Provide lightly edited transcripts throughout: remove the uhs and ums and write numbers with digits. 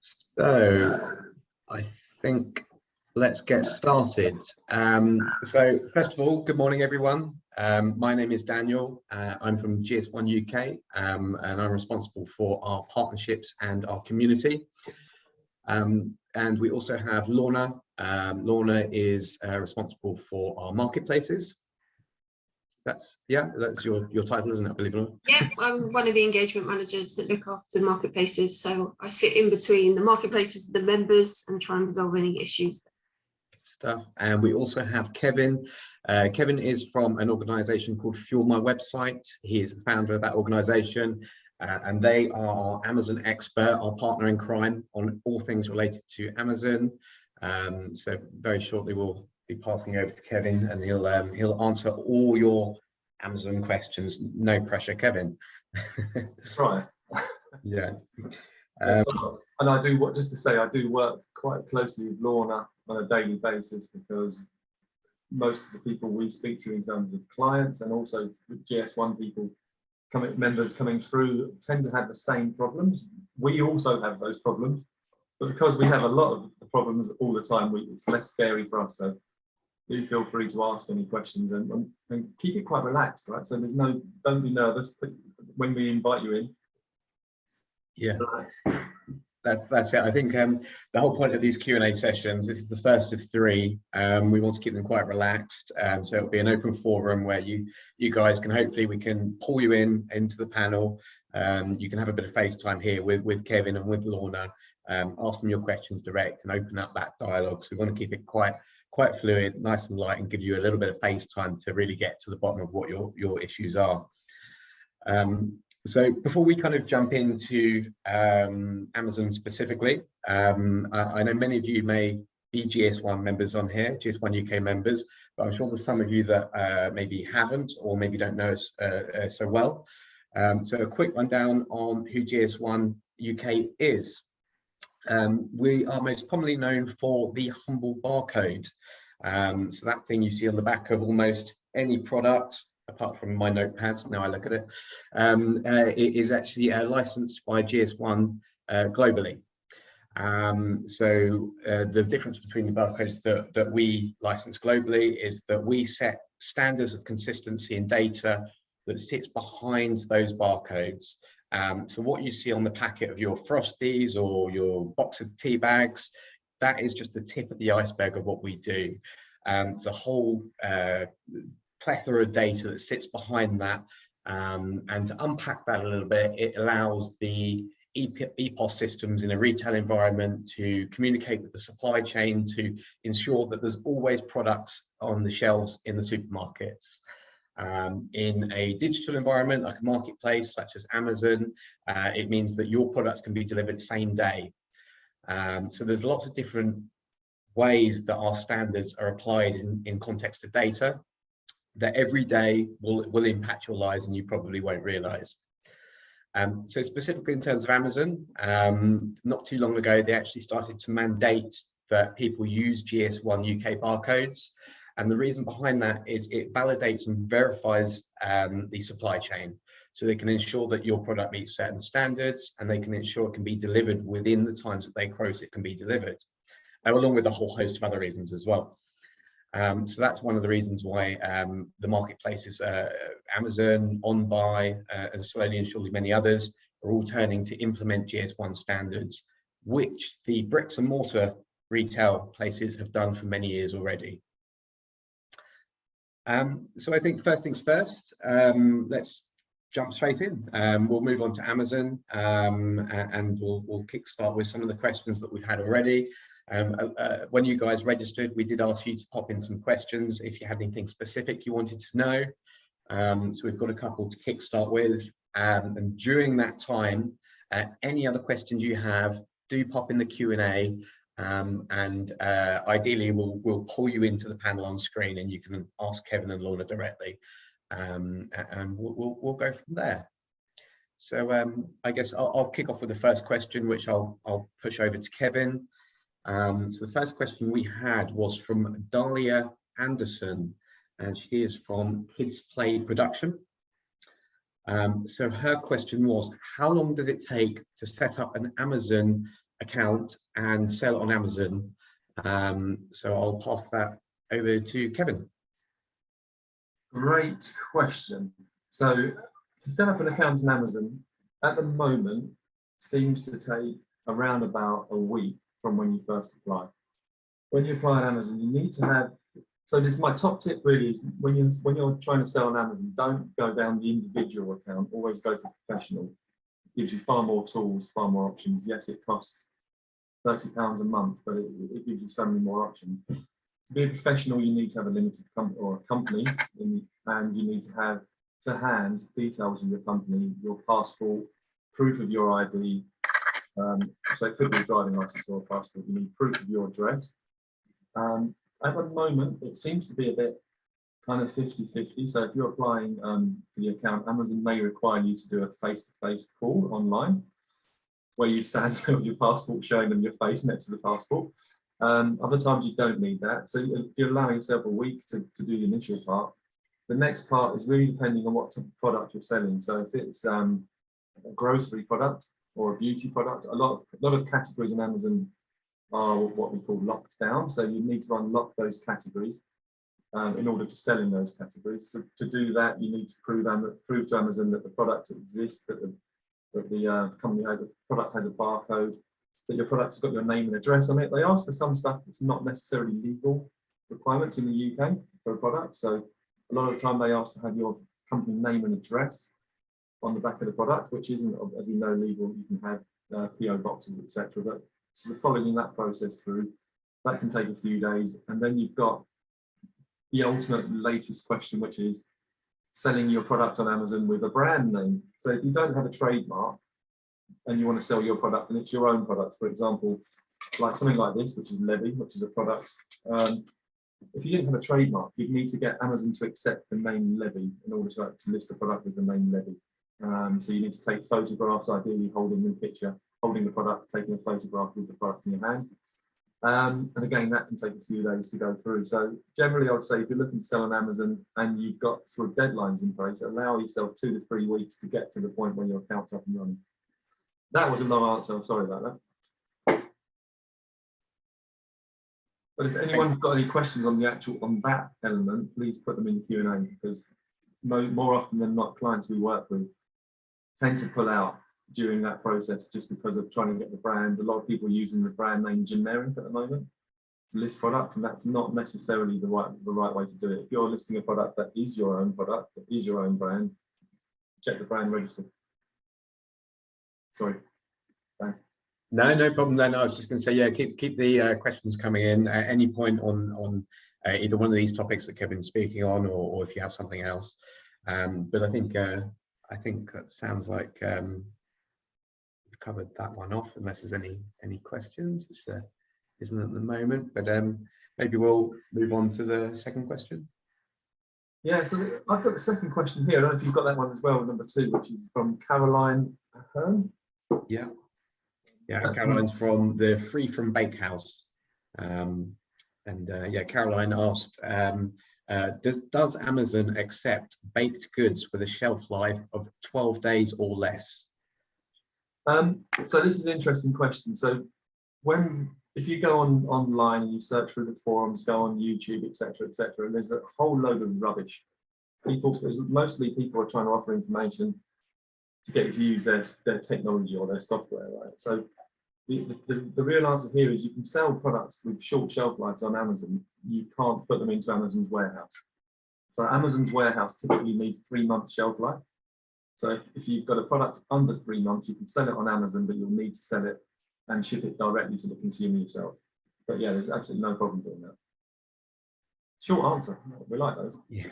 So I think let's get started. So first of all, good morning, everyone. My name is Daniel. I'm from GS1 UK, and I'm responsible for our partnerships and our community. And we also have Lorna. Lorna is responsible for our marketplaces. That's your title, isn't it, believe it or not? Yeah, I'm one of the engagement managers that look after the marketplaces. So I sit in between the marketplaces and the members and try and resolve any issues. Good stuff. And we also have Kevin. Kevin is from an organization called Fuel My Website. He is the founder of that organization, and they are our Amazon expert, our partner in crime on all things related to Amazon. So very shortly we'll be passing over to Kevin, and he'll answer all your Amazon questions. No pressure, Kevin. Right. Yeah. And I do just to say I do work quite closely with Lorna on a daily basis, because most of the people we speak to in terms of clients and also GS1 people, members coming through, tend to have the same problems. We also have those problems, but because we have a lot of the problems all the time, it's less scary for us. So do feel free to ask any questions and keep it quite relaxed, right? So don't be nervous when we invite you in. Yeah, that's it. I think the whole point of these Q&A sessions, this is the first of three. We want to keep them quite relaxed, so it'll be an open forum where you guys can, hopefully we can pull you into the panel. You can have a bit of FaceTime here with Kevin and with Lorna, ask them your questions direct and open up that dialogue. So we want to keep it quite fluid, nice and light, and give you a little bit of FaceTime to really get to the bottom of what your issues are. So before we kind of jump into Amazon specifically, I know many of you may be GS1 members on here, GS1 UK members, but I'm sure there's some of you that maybe haven't or maybe don't know us so well. So a quick rundown on who GS1 UK is. We are most commonly known for the humble barcode. So that thing you see on the back of almost any product, apart from my notepads, now I look at it, it is actually licensed by GS1 globally. So the difference between the barcodes that we license globally is that we set standards of consistency in data that sits behind those barcodes. So what you see on the packet of your Frosties or your box of tea bags, that is just the tip of the iceberg of what we do. It's a whole plethora of data that sits behind that, and to unpack that a little bit, it allows the EPOS systems in a retail environment to communicate with the supply chain to ensure that there's always products on the shelves in the supermarkets. In a digital environment like a marketplace such as Amazon, it means that your products can be delivered same day. So there's lots of different ways that our standards are applied in context of data that every day will impact your lives and you probably won't realize. So specifically in terms of Amazon, not too long ago, they actually started to mandate that people use GS1 UK barcodes. And the reason behind that is it validates and verifies the supply chain. So they can ensure that your product meets certain standards, and they can ensure it can be delivered within the times that they quote it can be delivered, along with a whole host of other reasons as well. So that's one of the reasons why the marketplaces, Amazon, OnBuy, and slowly and surely many others are all turning to implement GS1 standards, which the bricks and mortar retail places have done for many years already. So I think first things first, let's jump straight in. We'll move on to Amazon, and we'll kickstart with some of the questions that we've had already. When you guys registered, we did ask you to pop in some questions if you had anything specific you wanted to know. So we've got a couple to kickstart with, and during that time, any other questions you have, do pop in the Q&A, and ideally we'll pull you into the panel on screen and you can ask Kevin and Lorna directly, and we'll go from there. So I guess I'll kick off with the first question, which I'll push over to Kevin. So the first question we had was from Dahlia Anderson, and she is from Kids Play Production. So her question was, how long does it take to set up an Amazon account and sell it on Amazon. So I'll pass that over to Kevin. Great question. So to set up an account on Amazon at the moment seems to take around about a week from when you first apply. When you apply on Amazon, you need to have, so this, my top tip really is when you're trying to sell on Amazon, don't go down the individual account, always go for professional. It gives you far more tools, far more options. Yes, it costs £30 a month, but it gives you so many more options. To be a professional, you need to have a limited company or a company, and you need to have to hand details of your company, your passport, proof of your ID. So it could be a driving license or a passport. You need proof of your address. At the moment, it seems to be a bit kind of 50-50. So if you're applying for the account, Amazon may require you to do a face-to-face call online, where you stand with your passport, showing them your face next to the passport. Other times you don't need that. So if you're allowing yourself a week to do the initial part, the next part is really depending on what type of product you're selling. So if it's a grocery product or a beauty product, a lot of categories on Amazon are what we call locked down. So you need to unlock those categories in order to sell in those categories. So to do that, you need to prove to Amazon that the product exists, that the company has, the product has a barcode, that your product's got your name and address on it. They ask for some stuff that's not necessarily legal requirements in the UK for a product. So a lot of the time they ask to have your company name and address on the back of the product, which isn't, as we know, legal. You can have PO boxes, etc. But sort of following that process through, that can take a few days. And then you've got the ultimate latest question, which is selling your product on Amazon with a brand name. So if you don't have a trademark and you want to sell your product and it's your own product, for example, like something like this, which is Levy, which is a product. If you didn't have a trademark, you'd need to get Amazon to accept the name Levy in order to list the product with the name Levy. So you need to take photographs, ideally holding the picture, holding the product, taking a photograph with the product in your hand. And again, that can take a few days to go through. So generally, I would say if you're looking to sell on Amazon and you've got sort of deadlines in place, allow yourself 2 to 3 weeks to get to the point where your account's up and running. That was a long answer. I'm sorry about that. But if anyone's got any questions on that element, please put them in the Q&A, because more often than not, clients we work with tend to pull out during that process just because of trying to get the brand. A lot of people are using the brand name generic at the moment to list product, and that's not necessarily the right way to do it. If you're listing a product that is your own product, that is your own brand, check the brand register. Sorry. Thanks. No problem. No, I was just going to say, yeah, keep the questions coming in at any point on either one of these topics that Kevin's speaking on, or if you have something else. But I think that sounds like we've covered that one off, unless there's any questions, which there isn't at the moment. But maybe we'll move on to the second question. Yeah, so I've got the second question here. I don't know if you've got that one as well, number 2, which is from Caroline Ahern. Yeah, Caroline's from the Free From Bakehouse. Yeah, Caroline asked, does Amazon accept baked goods with a shelf life of 12 days or less? So this is an interesting question. So if you go online and you search through the forums, go on YouTube, etc., and there's a whole load of rubbish. Mostly people are trying to offer information to get you to use their technology or their software, right? So the real answer here is you can sell products with short shelf lives on Amazon. You can't put them into Amazon's warehouse. So Amazon's warehouse typically needs 3 months shelf life. So if you've got a product under 3 months, you can sell it on Amazon, but you'll need to sell it and ship it directly to the consumer yourself. But yeah, there's absolutely no problem doing that. Short answer. We like those. Yeah.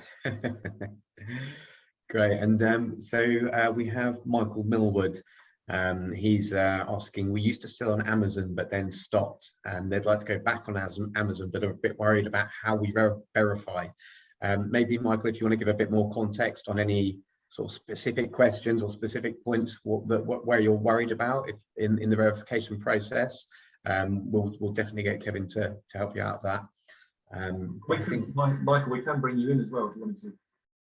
Great. And so we have Michael Millwood. He's asking, we used to sell on Amazon but then stopped, and they'd like to go back on Amazon but are a bit worried about how we verify. Maybe Michael, if you want to give a bit more context on any sort of specific questions or specific points where you're worried about if in the verification process, we'll definitely get Kevin to help you out with that. Michael, we can bring you in as well if you wanted to.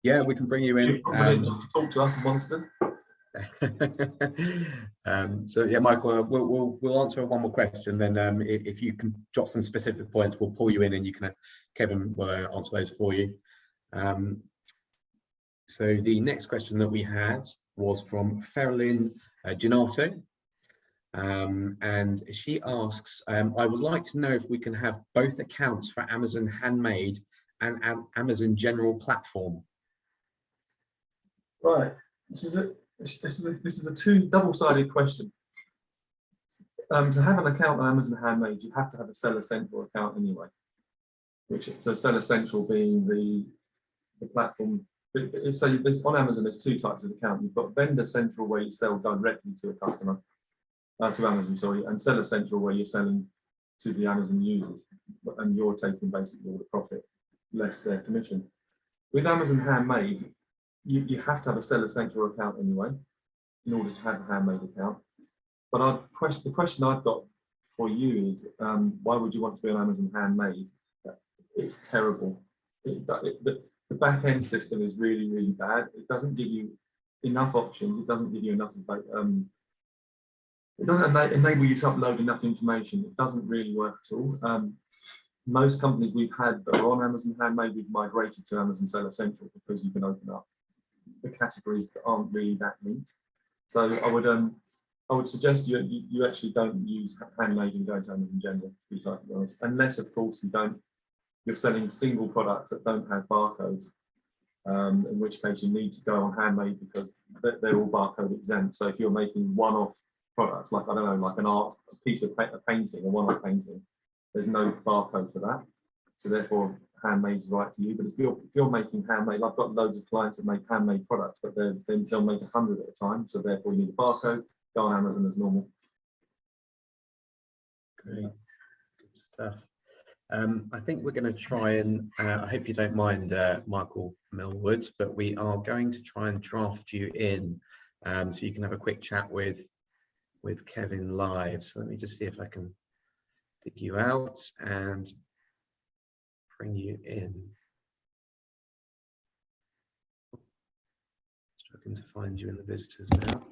Yeah, we can bring you in. To talk to us and Monster. So yeah, Michael, we'll answer one more question. Then if you can jot some specific points, we'll pull you in, and you can Kevin will answer those for you. So the next question that we had was from Ferlin Ginato. And she asks, I would like to know if we can have both accounts for Amazon Handmade and Amazon General Platform. Right. This is a double-sided question. To have an account on Amazon Handmade, you have to have a Seller Central account anyway. So Seller Central being the platform. So on Amazon, there's two types of account. You've got Vendor Central, where you sell directly to a customer. To Amazon, sorry, and Seller Central, where you're selling to the Amazon users, and you're taking basically all the profit, less their commission. With Amazon Handmade, you have to have a Seller Central account anyway, in order to have a Handmade account. But the question I've got for you is, why would you want to be on Amazon Handmade? It's terrible. The back end system is really, really bad. It doesn't give you enough options. It doesn't give you enough. It doesn't enable you to upload enough information. It doesn't really work at all. Most companies we've had that are on Amazon Handmade, we've migrated to Amazon Seller Central, because you can open up the categories that aren't really that neat. So I would suggest you actually don't use Handmade and go to Amazon General, to be perfectly honest, unless of course you're selling single products that don't have barcodes, in which case you need to go on Handmade, because they're all barcode exempt. So if you're making one-off products, like, I don't know, like a piece of a painting, a one-off painting, there's no barcode for that. So therefore, Handmade's right for you. But if you're making Handmade, I've got loads of clients that make Handmade products, but they'll make 100 at a time. So therefore, you need a barcode. Go on Amazon as normal. Great, good stuff. I think we're going to try and, I hope you don't mind, Michael Millwoods, but we are going to try and draft you in, so you can have a quick chat with Kevin live. So let me just see if I can dig you out and bring you in. Struggling to find you in the visitors now.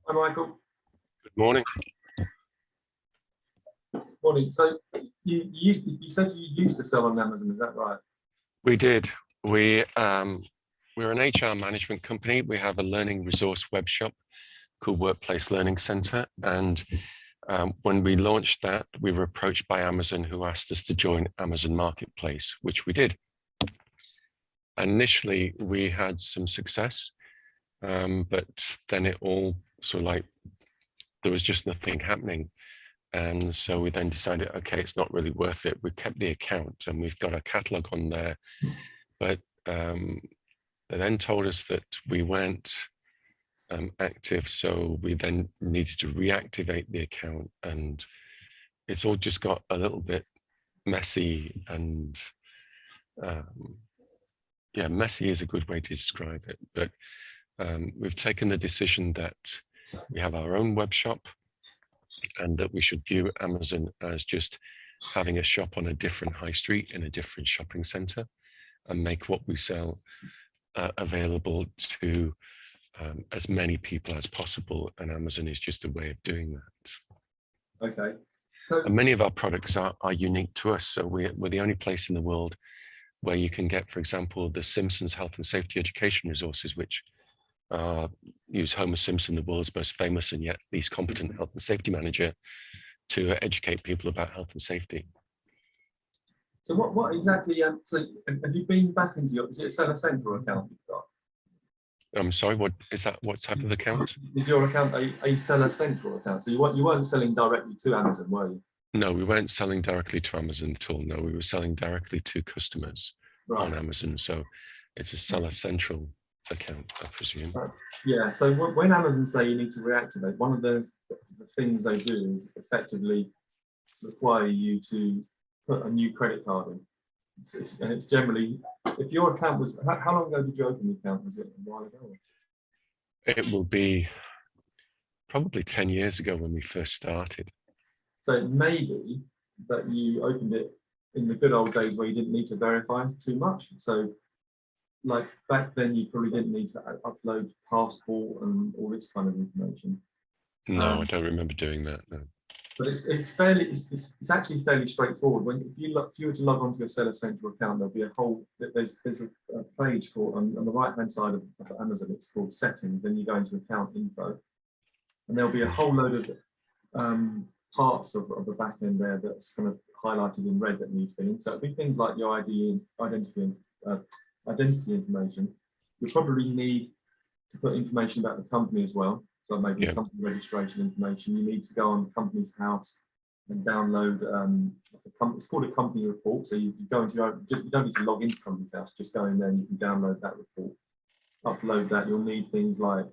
Hi, Michael. Good morning. Morning. So you said you used to sell on Amazon, is that right? We did. We're an HR management company. We have a learning resource web shop called Workplace Learning Center. And when we launched that, we were approached by Amazon, who asked us to join Amazon Marketplace, which we did. Initially, we had some success, but then it all sort of like, there was just nothing happening. And so we then decided, okay, it's not really worth it. We kept the account and we've got a catalog on there, but they then told us that we weren't active. So we then needed to reactivate the account, and it's all just got a little bit messy. And yeah, messy is a good way to describe it. But we've taken the decision that we have our own web shop, and that we should view Amazon as just having a shop on a different high street in a different shopping center, and make what we sell available to as many people as possible. And Amazon is just a way of doing that. Okay. So, and many of our products are unique to us. So we're the only place in the world where you can get, for example, the Simpsons Health and Safety Education resources, which use Homer Simpson, the world's most famous and yet least competent health and safety manager, to educate people about health and safety. So what exactly? So have you been back into your? Is it a Seller Central account you've got? I'm sorry. What is that? What type of account? Is your account a Seller Central account? So you weren't selling directly to Amazon, were you? No, we weren't selling directly to Amazon at all. No, we were selling directly to customers on Amazon. So it's a Seller Central account, I presume. Yeah. So when Amazon say you need to reactivate, one of the things they do is effectively require you to put a new credit card in. And it's generally, if your account was, how long ago did you open the account? Was it a while ago? It will be probably 10 years ago when we first started. So it may be that you opened it in the good old days where you didn't need to verify too much. So like back then you probably didn't need to upload passport and all this kind of information. No, I don't remember doing that. No. But it's actually fairly straightforward. When if you were to log onto your Seller Central account, there'll be a whole there's a page called on the right hand side of Amazon. It's called Settings. Then you go into Account Info, and there'll be a whole load of parts of the back end there that's kind of highlighted in red that need filling. So it'll be things like your identity information. You'll probably need to put information about the company as well. So maybe company registration information. You need to go on the company's house and download it's called a company report. So you go into your you don't need to log into company's house, just go in there and you can download that report. Upload that. You'll need things like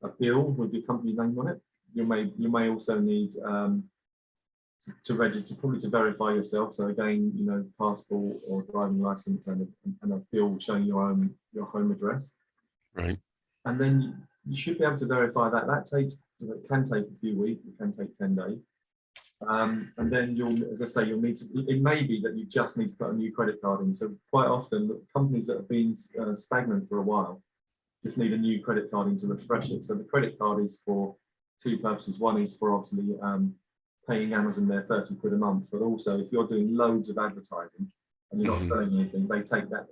a bill with your company name on it. You may also need to register, probably to verify yourself. So again, you know, passport or driving license and a bill showing your home address. Right. And then you should be able to verify that. That takes, it can take a few weeks, it can take 10 days. And then as I say, you'll need to, it may be that you just need to put a new credit card in. So quite often companies that have been stagnant for a while just need a new credit card in to refresh it. So the credit card is for two purposes. One is for obviously paying Amazon their 30 quid a month, but also if you're doing loads of advertising and you're not selling anything, they take that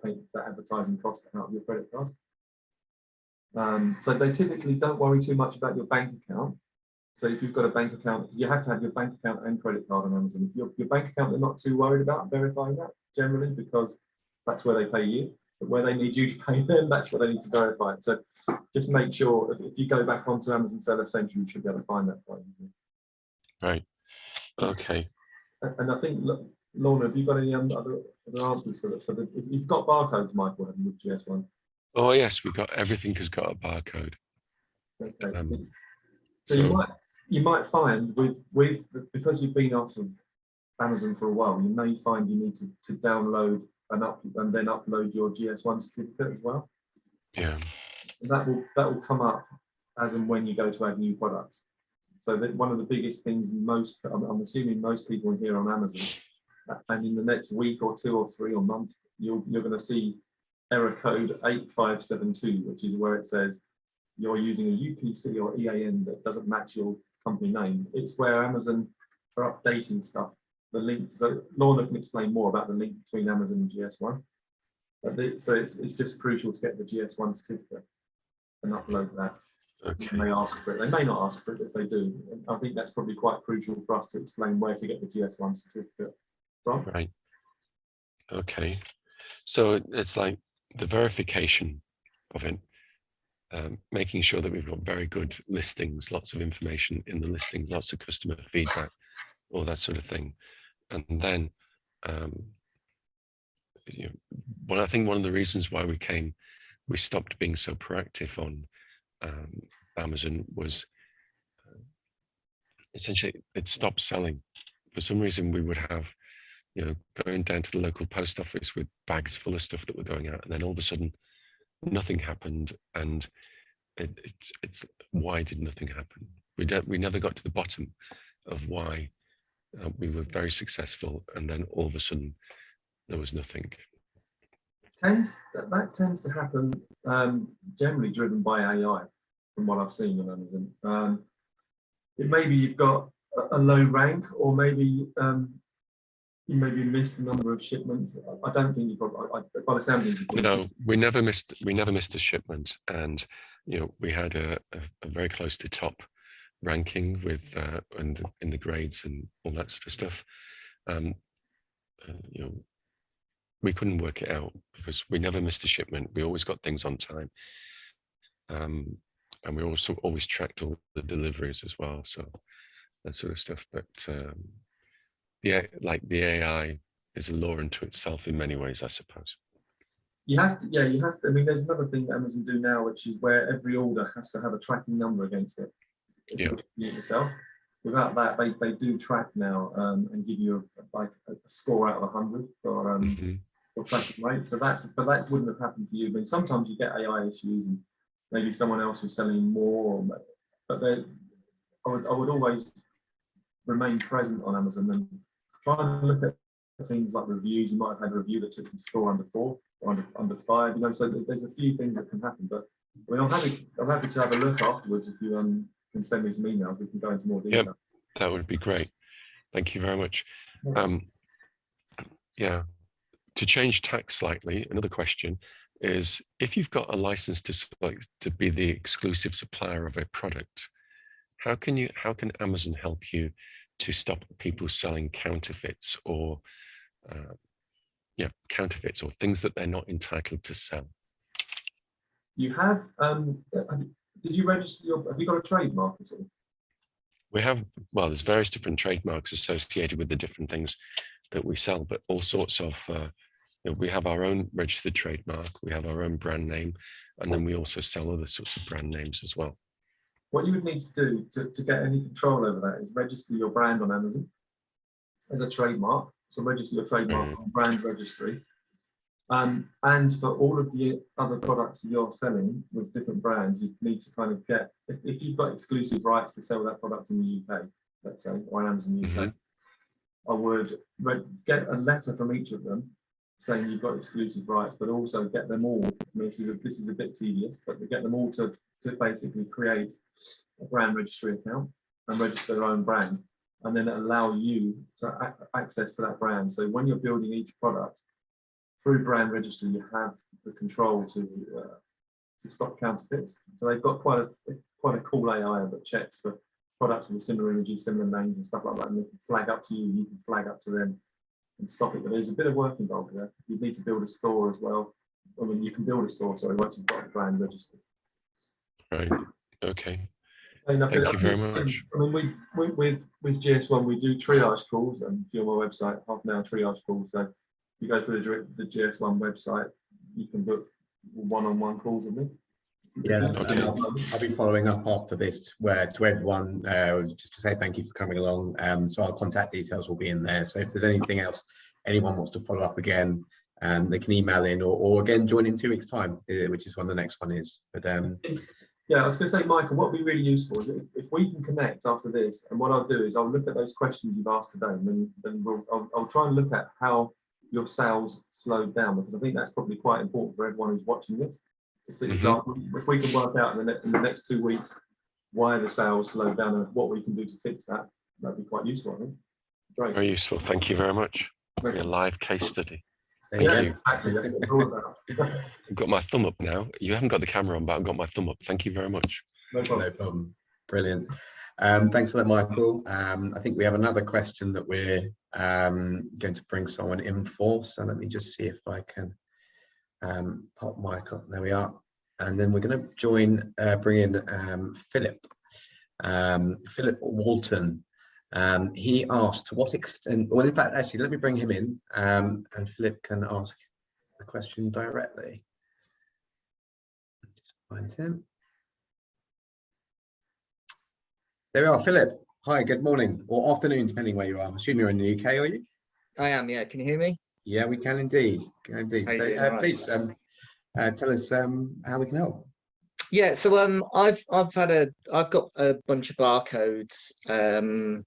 advertising cost out of your credit card. So they typically don't worry too much about your bank account. So if you've got a bank account, you have to have your bank account and credit card on Amazon. If your bank account, they're not too worried about verifying that generally, because that's where they pay you. But where they need you to pay them, that's where they need to verify it. So just make sure if you go back onto Amazon Seller Central, you should be able to find that quite easily. Right. Okay. And I think, look, Lorna, have you got any other answers for this? So if you've got barcodes, Michael, have you with GS1? Oh yes, everything has got a barcode. Okay. So you might find because you've been off of Amazon for a while, you may find you need to download and then upload your GS1 certificate as well. Yeah. And that will come up as and when you go to add new products. So that one of the biggest things I'm assuming most people here on Amazon, and in the next week or two or three or month, you're going to see error code 8572, which is where it says you're using a UPC or EAN that doesn't match your company name. It's where Amazon are updating stuff. The link, so Lorna can explain more about the link between Amazon and GS1. So it's just crucial to get the GS1 certificate and upload that. Okay. They may ask for it. They may not ask for it. If they do, I think that's probably quite crucial for us to explain where to get the GS1 certificate from. Right. Okay. So it's like the verification of it, making sure that we've got very good listings, lots of information in the listing, lots of customer feedback, all that sort of thing. And then, I think one of the reasons why we stopped being so proactive on Amazon was essentially it stopped selling. For some reason, we would have, going down to the local post office with bags full of stuff that were going out, and then all of a sudden, nothing happened. And it's why did nothing happen? We never got to the bottom of why we were very successful, and then all of a sudden there was nothing. That tends to happen generally driven by AI, from what I've seen on Amazon. It maybe you've got a low rank, or maybe you maybe missed a number of shipments. I don't think you probably. By the sound of it, no, we never missed a shipment, and we had a very close to top ranking with in the grades and all that sort of stuff. We couldn't work it out because we never missed a shipment. We always got things on time, and we also always tracked all the deliveries as well. So that sort of stuff. But like the AI is a law unto itself in many ways, I suppose. You have to. I mean, there's another thing that Amazon do now, which is where every order has to have a tracking number against it. If you do it yourself. Without that, they do track now and give you a score out of 100 for tracking rate. So that wouldn't have happened to you. I mean, sometimes you get AI issues and maybe someone else was selling more, but I would always remain present on Amazon and try and look at things like reviews. You might have had a review that took the score under 4 or under 5. You know, so there's a few things that can happen. But I mean, I'm happy to have a look afterwards if you can send me some emails. We can go into more detail. Yep, that would be great. Thank you very much. Yeah, to change tack slightly, another question is, if you've got a license to be the exclusive supplier of a product, how can Amazon help you to stop people selling counterfeits or counterfeits or things that they're not entitled to sell? You have, did you register have you got a trademark at all? We have, well, there's various different trademarks associated with the different things that we sell, but all sorts of, we have our own registered trademark, we have our own brand name, and then we also sell other sorts of brand names as well. What you would need to do to get any control over that is register your brand on Amazon as a trademark. So register your trademark on brand registry. And for all of the other products that you're selling with different brands, you need to kind of get, if you've got exclusive rights to sell that product in the UK, let's say, or Amazon UK, I would get a letter from each of them saying you've got exclusive rights, but also get them all, I mean, this is a bit tedious, but get them all to basically create a brand registry account and register their own brand, and then allow you to access to that brand. So when you're building each product, through brand registry, you have the control to stop counterfeits. So they've got quite a cool AI that checks for products with similar images, similar names, and stuff like that, and they can flag up to you. You can flag up to them and stop it. But there's a bit of work involved there. You need to build a store as well. I mean, you can build a store, sorry, once you've got a brand registered. Right. Okay. Thank you very much. I mean, with GS1, we do triage calls, and if you're on my website, half-an-hour triage calls. So you go through the GS1 website, you can book one-on-one calls with me. Yeah, okay. I'll be following up after this, where to everyone, just to say thank you for coming along. So our contact details will be in there. So if there's anything else anyone wants to follow up again, they can email in or again join in 2 weeks' time, which is when the next one is. But yeah, I was going to say, Michael, what would be really useful is if we can connect after this, and what I'll do is I'll look at those questions you've asked today, and then I'll try and look at how your sales slowed down, because I think that's probably quite important for everyone who's watching this to see. Example, if we can work out in the next 2 weeks why the sales slowed down and what we can do to fix that, that'd be quite useful, I think. Great. Very useful. Thank you very much. A live case study. Thank you. Exactly. That's what it's all about. I've got my thumb up now. You haven't got the camera on, but I've got my thumb up. Thank you very much. No problem. No problem. Brilliant. Thanks for that, Michael. I think we have another question that we're going to bring someone in for. So let me just see if I can pop Mike up. There we are. And then we're going to bring in Philip. Philip Walton. He asked to what extent, well, in fact, actually, let me bring him in and Philip can ask the question directly. Just find him. There we are, Philip. Hi, good morning or afternoon, depending where you are. I assume you're in the UK, are you? I am, yeah. Can you hear me? Yeah, we can indeed. So please tell us how we can help. Yeah, so I've got a bunch of barcodes in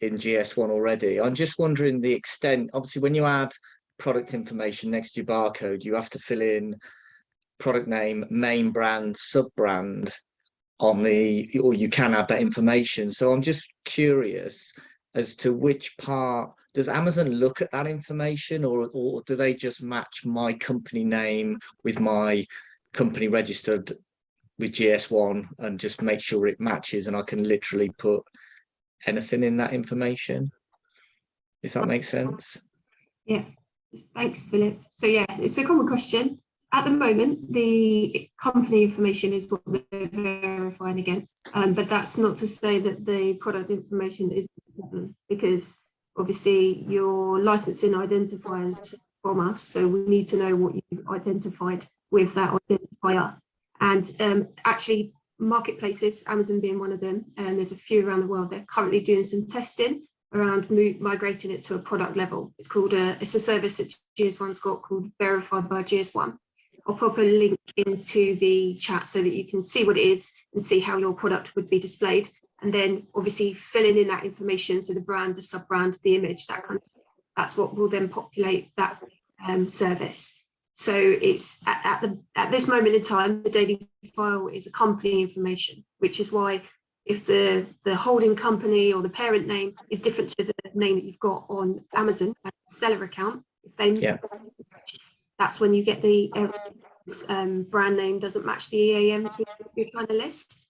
GS1 already. I'm just wondering the extent. Obviously, when you add product information next to your barcode, you have to fill in product name, main brand, sub brand on or you can add that information. So I'm just curious as to which part. Does Amazon look at that information, or do they just match my company name with my company registered with GS1 and just make sure it matches, and I can literally put anything in that information, if that makes sense? Yeah, thanks, Philip. So yeah, it's a common question. At the moment, the company information is what they're verifying against, but that's not to say that the product information is important, because obviously your licensing identifiers from us, so we need to know what you've identified with that identifier. And actually, marketplaces, Amazon being one of them, and there's a few around the world, they're currently doing some testing around migrating it to a product level. It's called it's a service that GS1's got called Verified by GS1. I'll pop a link into the chat so that you can see what it is and see how your product would be displayed. And then obviously filling in that information, so the brand, the sub-brand, the image, that kind of thing. that's what will then populate that service. So it's at this moment in time, the daily file is a company information, which is why if the holding company or the parent name is different to the name that you've got on Amazon as a seller account, if they that's when you get the brand name doesn't match the EAM you're trying to list.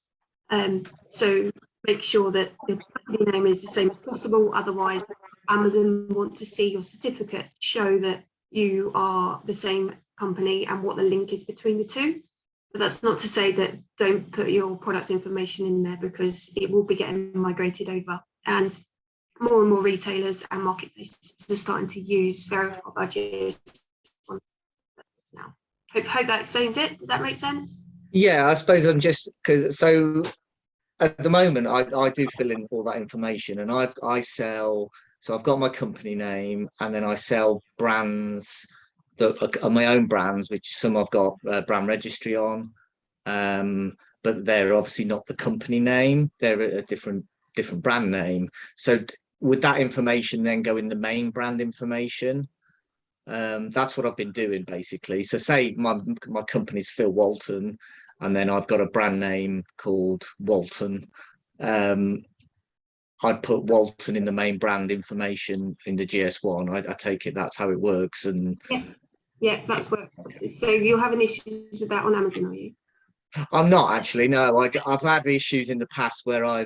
So make sure that the company name is the same as possible. Otherwise, Amazon want to see your certificate to show that you are the same company and what the link is between the two. But that's not to say that don't put your product information in there, because it will be getting migrated over. And more retailers and marketplaces are starting to use verified budgets now. Hope that explains it. Did that make sense? Yeah, I suppose I'm just because so at the moment I do fill in all that information, and I sell. So I've got my company name, and then I sell brands that are my own brands, which some I've got brand registry on, but they're obviously not the company name. They're a different brand name. So would that information then go in the main brand information? That's what I've been doing basically. So say my company's Phil Walton, and then I've got a brand name called Walton. I'd put Walton in the main brand information in the GS1. I take it that's how it works. And yeah, that's what. So you're having issues with that on Amazon, are you? I'm not actually. No, I've had issues in the past where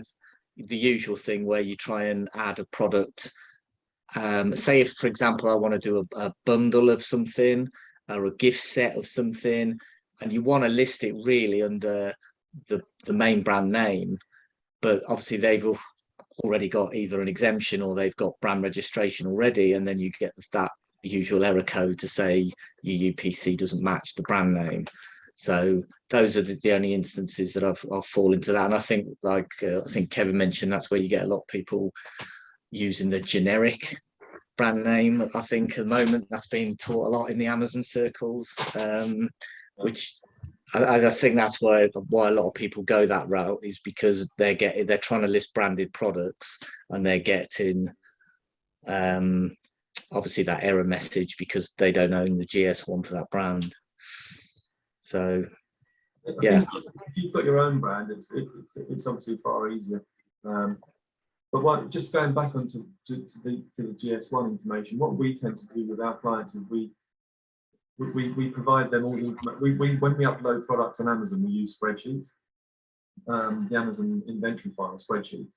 the usual thing where you try and add a product. Say if, for example, I want to do a bundle of something or a gift set of something, and you want to list it really under the main brand name, but obviously they've already got either an exemption or they've got brand registration already, and then you get that usual error code to say your UPC doesn't match the brand name. So those are the only instances that I'll fall into that. And I think, like I think Kevin mentioned, that's where you get a lot of people using the generic brand name. I think at the moment that's being taught a lot in the Amazon circles, which I think that's why a lot of people go that route, is because they're trying to list branded products, and they're getting obviously that error message because they don't own the GS1 for that brand. So yeah, if you've got your own brand, it's obviously far easier. But just going back onto the GS1 information, what we tend to do with our clients is we provide them all the information. When we upload products on Amazon, we use Spreadsheet, the Amazon inventory file spreadsheet,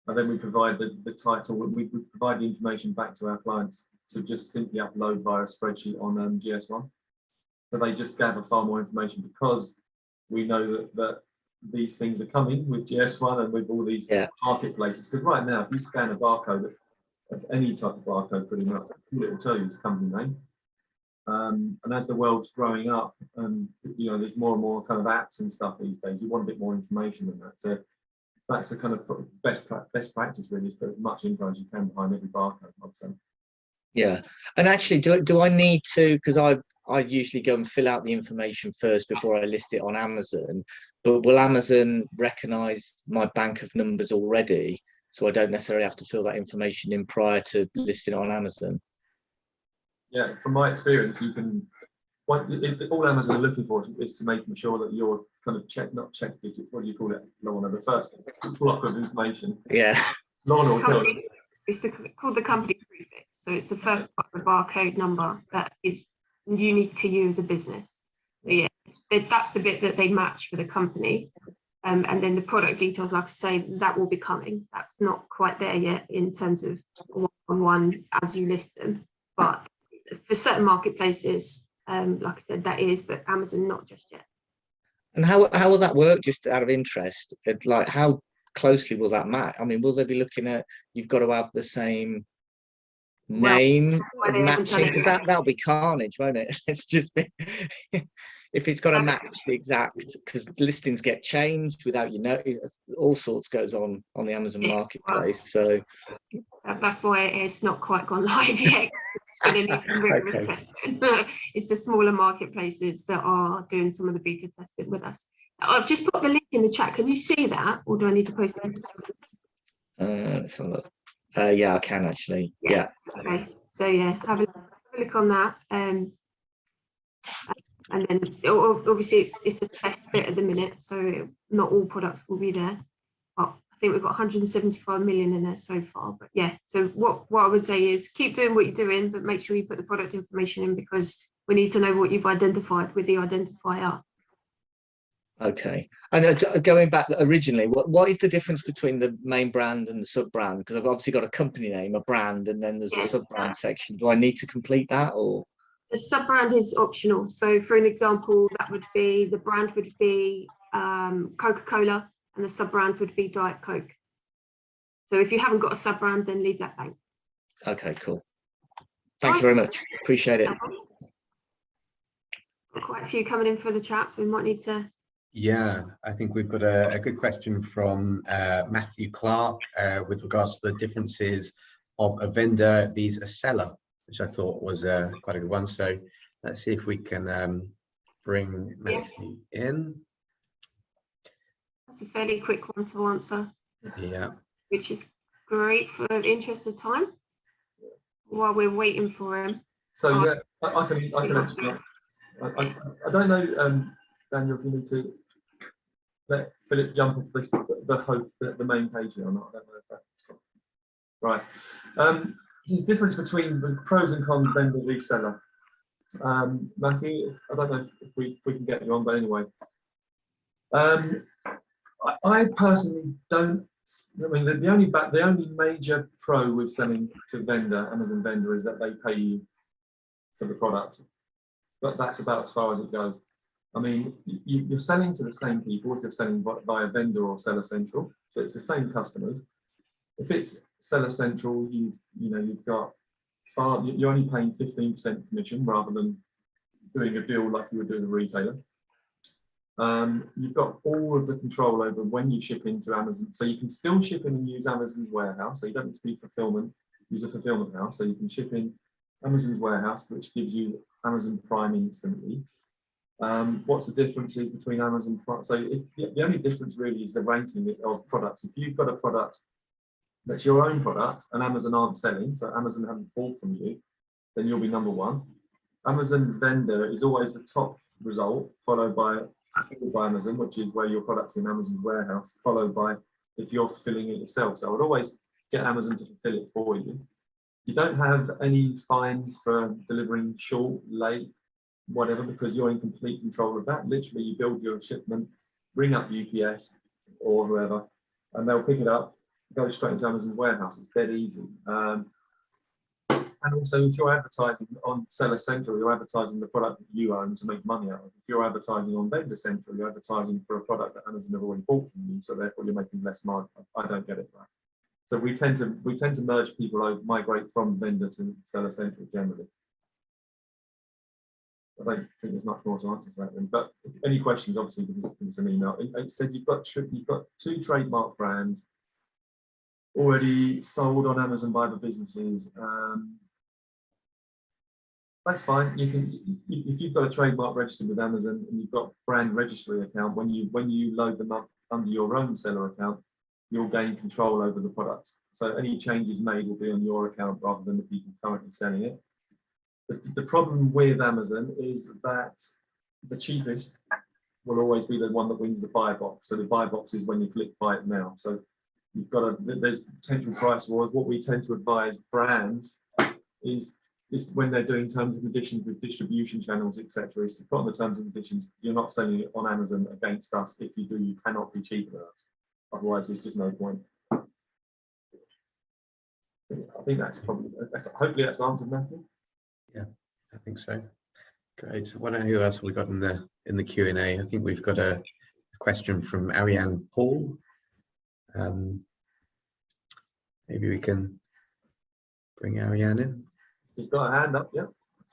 and then we provide the title. We provide the information back to our clients to just simply upload via a spreadsheet on GS1. So they just gather far more information, because we know that these things are coming with GS1 and with all these marketplaces. Because right now, if you scan a barcode of any type of barcode, pretty much, all it will tell you is the company name. And as the world's growing up, there's more and more kind of apps and stuff these days, you want a bit more information than that. So that's the kind of best practice, really, is put as much info as you can behind every barcode, I'd say. Yeah. And actually, do I need to, because I usually go and fill out the information first before I list it on Amazon, but will Amazon recognize my bank of numbers already, so I don't necessarily have to fill that information in prior to listing it on Amazon? Yeah, from my experience, you can. All Amazon are looking for is to make sure that you're kind of not check digit. What do you call it, Lorna? The first block of information. Yeah. Lorna will tell you. It's called the company prefix. So it's the first part of the barcode number that is unique to you as a business. So yeah, that's the bit that they match for the company. And then the product details, like I say, that will be coming. That's not quite there yet in terms of one-on-one as you list them. But for certain marketplaces, like I said, that is, but Amazon not just yet. And how will that work, just out of interest? Like, how closely will that match? I mean, will they be looking at, you've got to have the same name matching? Because that'll be carnage, won't it? It's just if it's got to match the exact, because listings get changed without all sorts goes on the Amazon marketplace. So that's why it's not quite gone live yet. Okay. It's the smaller marketplaces that are doing some of the beta testing with us. I've just put the link in the chat. Can you see that, or do I need to post it? Let's have a look. Yeah, I can actually. Yeah. Okay. So yeah, have a look on that. And then obviously it's a test bit at the minute, so not all products will be there. But I think we've got 175 million in there so far. But yeah, so what I would say is keep doing what you're doing, but make sure you put the product information in, because we need to know what you've identified with the identifier. Okay. And going back originally, what is the difference between the main brand and the sub brand? Because I've obviously got a company name, a brand, and then there's a sub brand section. Do I need to complete that, or? The sub brand is optional. So for an example, that would be, the brand would be Coca-Cola and the sub brand would be Diet Coke. So if you haven't got a sub brand, then leave that blank. Okay, cool. Thank you very much. Appreciate it. Got quite a few coming in for the chat, so we might need to. Yeah, I think we've got a good question from Matthew Clark with regards to the differences of a vendor versus a seller, which I thought was quite a good one. So let's see if we can bring Matthew in. That's a fairly quick one to answer. Yeah. Which is great for the interest of time while we're waiting for him. So yeah, I can explain. I don't know, Daniel, if you need to let Philip jump off the main page here or not. I don't know if that's right. The difference between the pros and cons vendor reseller. Matthew, I don't know if we can get you on, but anyway. I personally don't. I mean, the only major pro with selling to vendor, Amazon vendor, is that they pay you for the product. But that's about as far as it goes. I mean, you're selling to the same people if you're selling via vendor or seller central. So it's the same customers. If it's seller central, you've got you're only paying 15% commission rather than doing a deal like you would do with a retailer. You've got all of the control over when you ship into Amazon. So you can still ship in and use Amazon's warehouse. So you don't need to be use a fulfillment house. So you can ship in Amazon's warehouse, which gives you Amazon Prime instantly. What's the differences between Amazon Prime? So the only difference really is the ranking of products. If you've got a product that's your own product and Amazon aren't selling, so Amazon haven't bought from you, then you'll be number one. Amazon vendor is always the top result, followed by Amazon, which is where your product's in Amazon's warehouse, followed by if you're fulfilling it yourself. So I would always get Amazon to fulfill it for you. You don't have any fines for delivering short, late, whatever, because you're in complete control of that. Literally, you build your shipment, ring up UPS or whoever, and they'll pick it up, go straight into Amazon's warehouse. It's dead easy. And also, if you're advertising on Seller Central, you're advertising the product that you own to make money out of. If you're advertising on Vendor Central, you're advertising for a product that Amazon have already bought from you, so therefore you're making less margin. I don't get it right. So we tend to merge people over, migrate from vendor to Seller Central generally. I don't think there's much more to answer to that then. But if any questions, obviously, give us an email. It says you've got 2 trademark brands already sold on Amazon by the businesses. That's fine. You can, if you've got a trademark registered with Amazon and you've got brand registry account, when you load them up under your own seller account, you'll gain control over the products. So any changes made will be on your account rather than the people currently selling it. The problem with Amazon is that the cheapest will always be the one that wins the buy box. So the buy box is when you click buy it now. So you've got there's potential price wars. What we tend to advise brands is when they're doing terms and conditions with distribution channels, etc., is to put on the terms and conditions, you're not selling it on Amazon against us. If you do, you cannot be cheaper than us. Otherwise, there's just no point. I think that's probably, hopefully that's answered, Matthew. Yeah, I think so. Great. So who else have we got in the Q&A? I think we've got a question from Ariane Paul. Maybe we can bring Ariane in. He's got a hand up, yeah.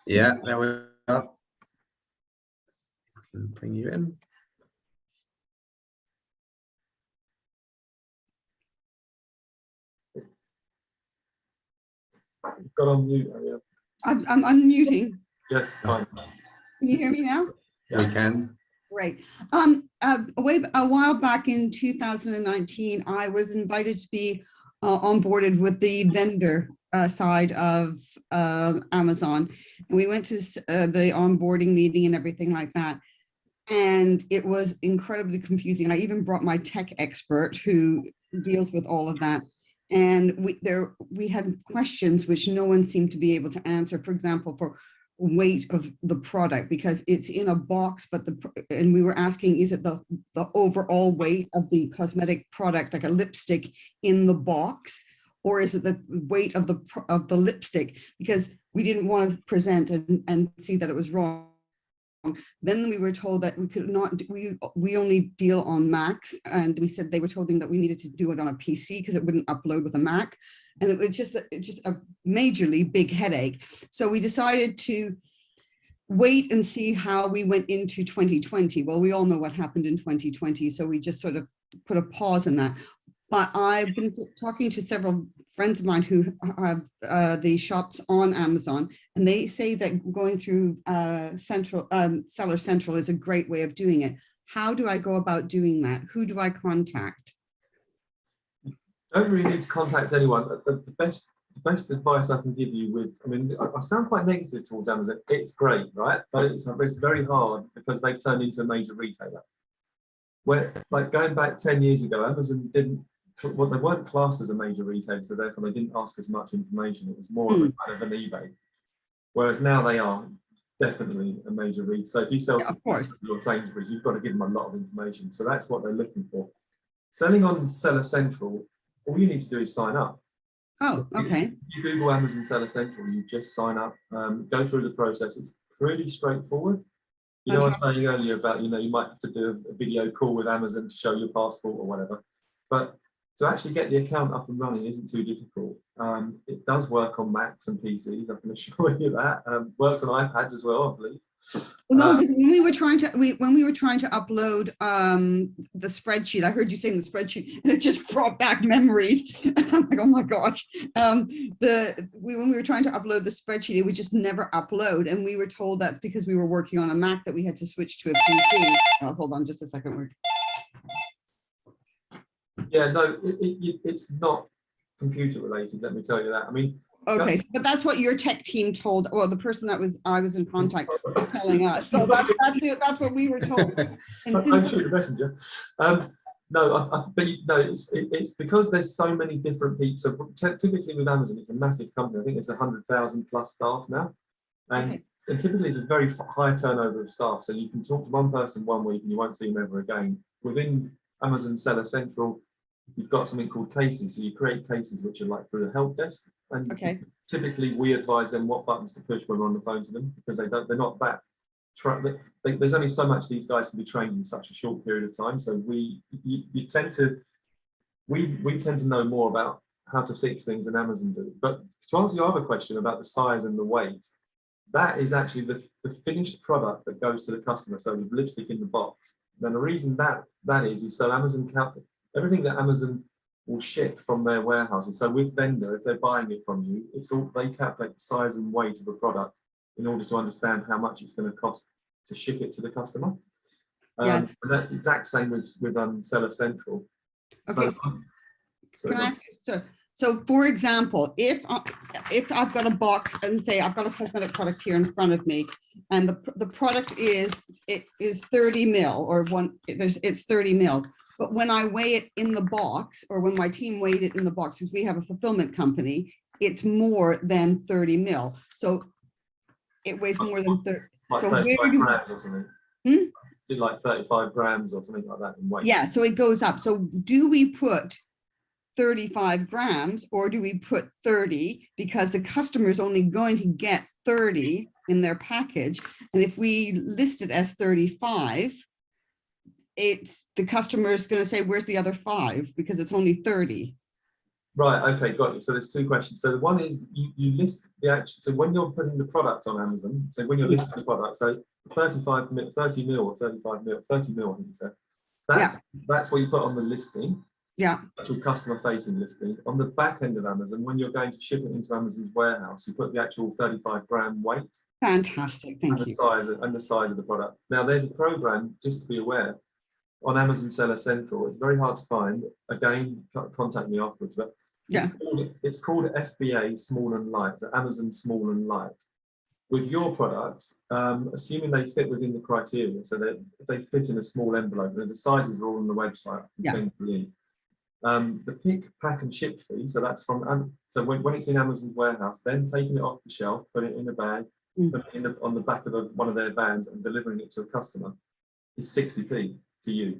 Yeah, there we are. We can bring you in. You've got on mute, Ariane. I'm unmuting. Yes, fine. Can you hear me now? We can. Great. A while back in 2019, I was invited to be onboarded with the vendor side of Amazon, and we went to the onboarding meeting and everything like that. And it was incredibly confusing. I even brought my tech expert who deals with all of that. And we had questions which no one seemed to be able to answer. For example, for weight of the product, because it's in a box, but and we were asking, is it the overall weight of the cosmetic product, like a lipstick in the box, or is it the weight of the lipstick? Because we didn't want to present and see that it was wrong. Then we were told that we could not, we only deal on Macs, and we said they were told that we needed to do it on a PC because it wouldn't upload with a Mac. And it was just a majorly big headache. So we decided to wait and see how we went into 2020. Well, we all know what happened in 2020. So we just sort of put a pause on that. But I've been talking to several friends of mine who have the shops on Amazon, and they say that going through Seller Central is a great way of doing it. How do I go about doing that? Who do I contact? Don't really need to contact anyone. The best advice I can give you with, I mean, I sound quite negative towards Amazon. It's great, right? But it's very hard because they've turned into a major retailer. Where, like going back 10 years ago, Amazon didn't, well, they weren't classed as a major retailer, so therefore they didn't ask as much information. It was more of a kind of an eBay. Whereas now they are definitely a major retailer. So if you sell to your Sainsbury's, you've got to give them a lot of information. So that's what they're looking for. Selling on Seller Central, all you need to do is sign up. Oh, okay. You Google Amazon Seller Central, you just sign up, go through the process. It's pretty straightforward. You know, I was saying earlier about, you know, you might have to do a video call with Amazon to show your passport or whatever. But to actually get the account up and running isn't too difficult. It does work on Macs and PCs, I can assure you that. Works on iPads as well, I believe. No, because when we were trying to upload the spreadsheet, I heard you saying the spreadsheet, and it just brought back memories. I'm like, oh my gosh. When we were trying to upload the spreadsheet, it would just never upload, and we were told that's because we were working on a Mac that we had to switch to a PC. Oh, hold on just a second. Yeah, no, it's not computer related, let me tell you that. I mean, okay, but that's what your tech team told. Well, the person that I was in contact was telling us. So that's what we were told. And I'm sure the messenger. No, but it's because there's so many different people. So typically with Amazon, it's a massive company. I think it's 100,000 plus staff now, and typically it's a very high turnover of staff. So you can talk to one person 1 week and you won't see them ever again. Within Amazon Seller Central, you've got something called cases. So you create cases which are like through the help desk. And typically we advise them what buttons to push when we're on the phone to them, because they're not that, there's only so much these guys can be trained in such a short period of time. So we tend to know more about how to fix things than Amazon do. But to answer your other question about the size and the weight, that is actually the finished product that goes to the customer. So the lipstick in the box. Then the reason that is so Amazon everything that Amazon will ship from their warehouses. So with vendor, if they're buying it from you, it's all, they calculate the size and weight of a product in order to understand how much it's going to cost to ship it to the customer. And that's the exact same with Seller Central. Okay. So can I ask you, so for example, if I've got a box and say I've got a cosmetic product here in front of me, and the product is 30 mil, or it's 30 mil. But when I weigh it in the box, or when my team weighed it in the box, because we have a fulfillment company, it's more than 30 mil. So it weighs more than 30. Like so 35 where do grams or something. Is it like 35 grams or something like that in weight? Yeah, so it goes up. So do we put 35 grams or do we put 30? Because the customer is only going to get 30 in their package. And if we list it as 35, the customer is going to say, where's the other 5? Because it's only 30. Right, okay, got you. So there's two questions. So one is you list the actual, so when you're putting the product on Amazon, so when you're listing the product, so 30 mil or 35 mil, 30 mil, I think you said. That's what you put on the listing. Yeah. Actual customer facing listing. On the back end of Amazon, when you're going to ship it into Amazon's warehouse, you put the actual 35 gram weight. Fantastic, thank you. The size of the product. Now there's a program, just to be aware, on Amazon Seller Central. It's very hard to find. Again, contact me afterwards, but Yeah. It's called FBA Small and Light, so Amazon Small and Light. With your products, assuming they fit within the criteria, so that if they fit in a small envelope, and the sizes are all on the website, I can send you the link. The pick, pack, and ship fee, so that's from, so when it's in Amazon's warehouse, then taking it off the shelf, put it in a bag, put it on the back of one of their vans and delivering it to a customer is 60p to you,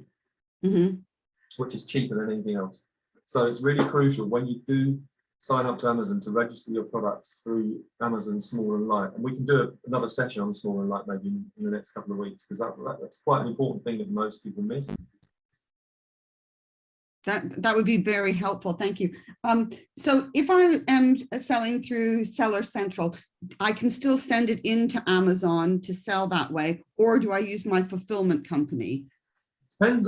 which is cheaper than anything else. So it's really crucial when you do sign up to Amazon to register your products through Amazon Small and Light. And we can do another session on Small and Light maybe in the next couple of weeks, because that's quite an important thing that most people miss. That would be very helpful. Thank you. So if I am selling through Seller Central, I can still send it into Amazon to sell that way, or do I use my fulfillment company? Depends.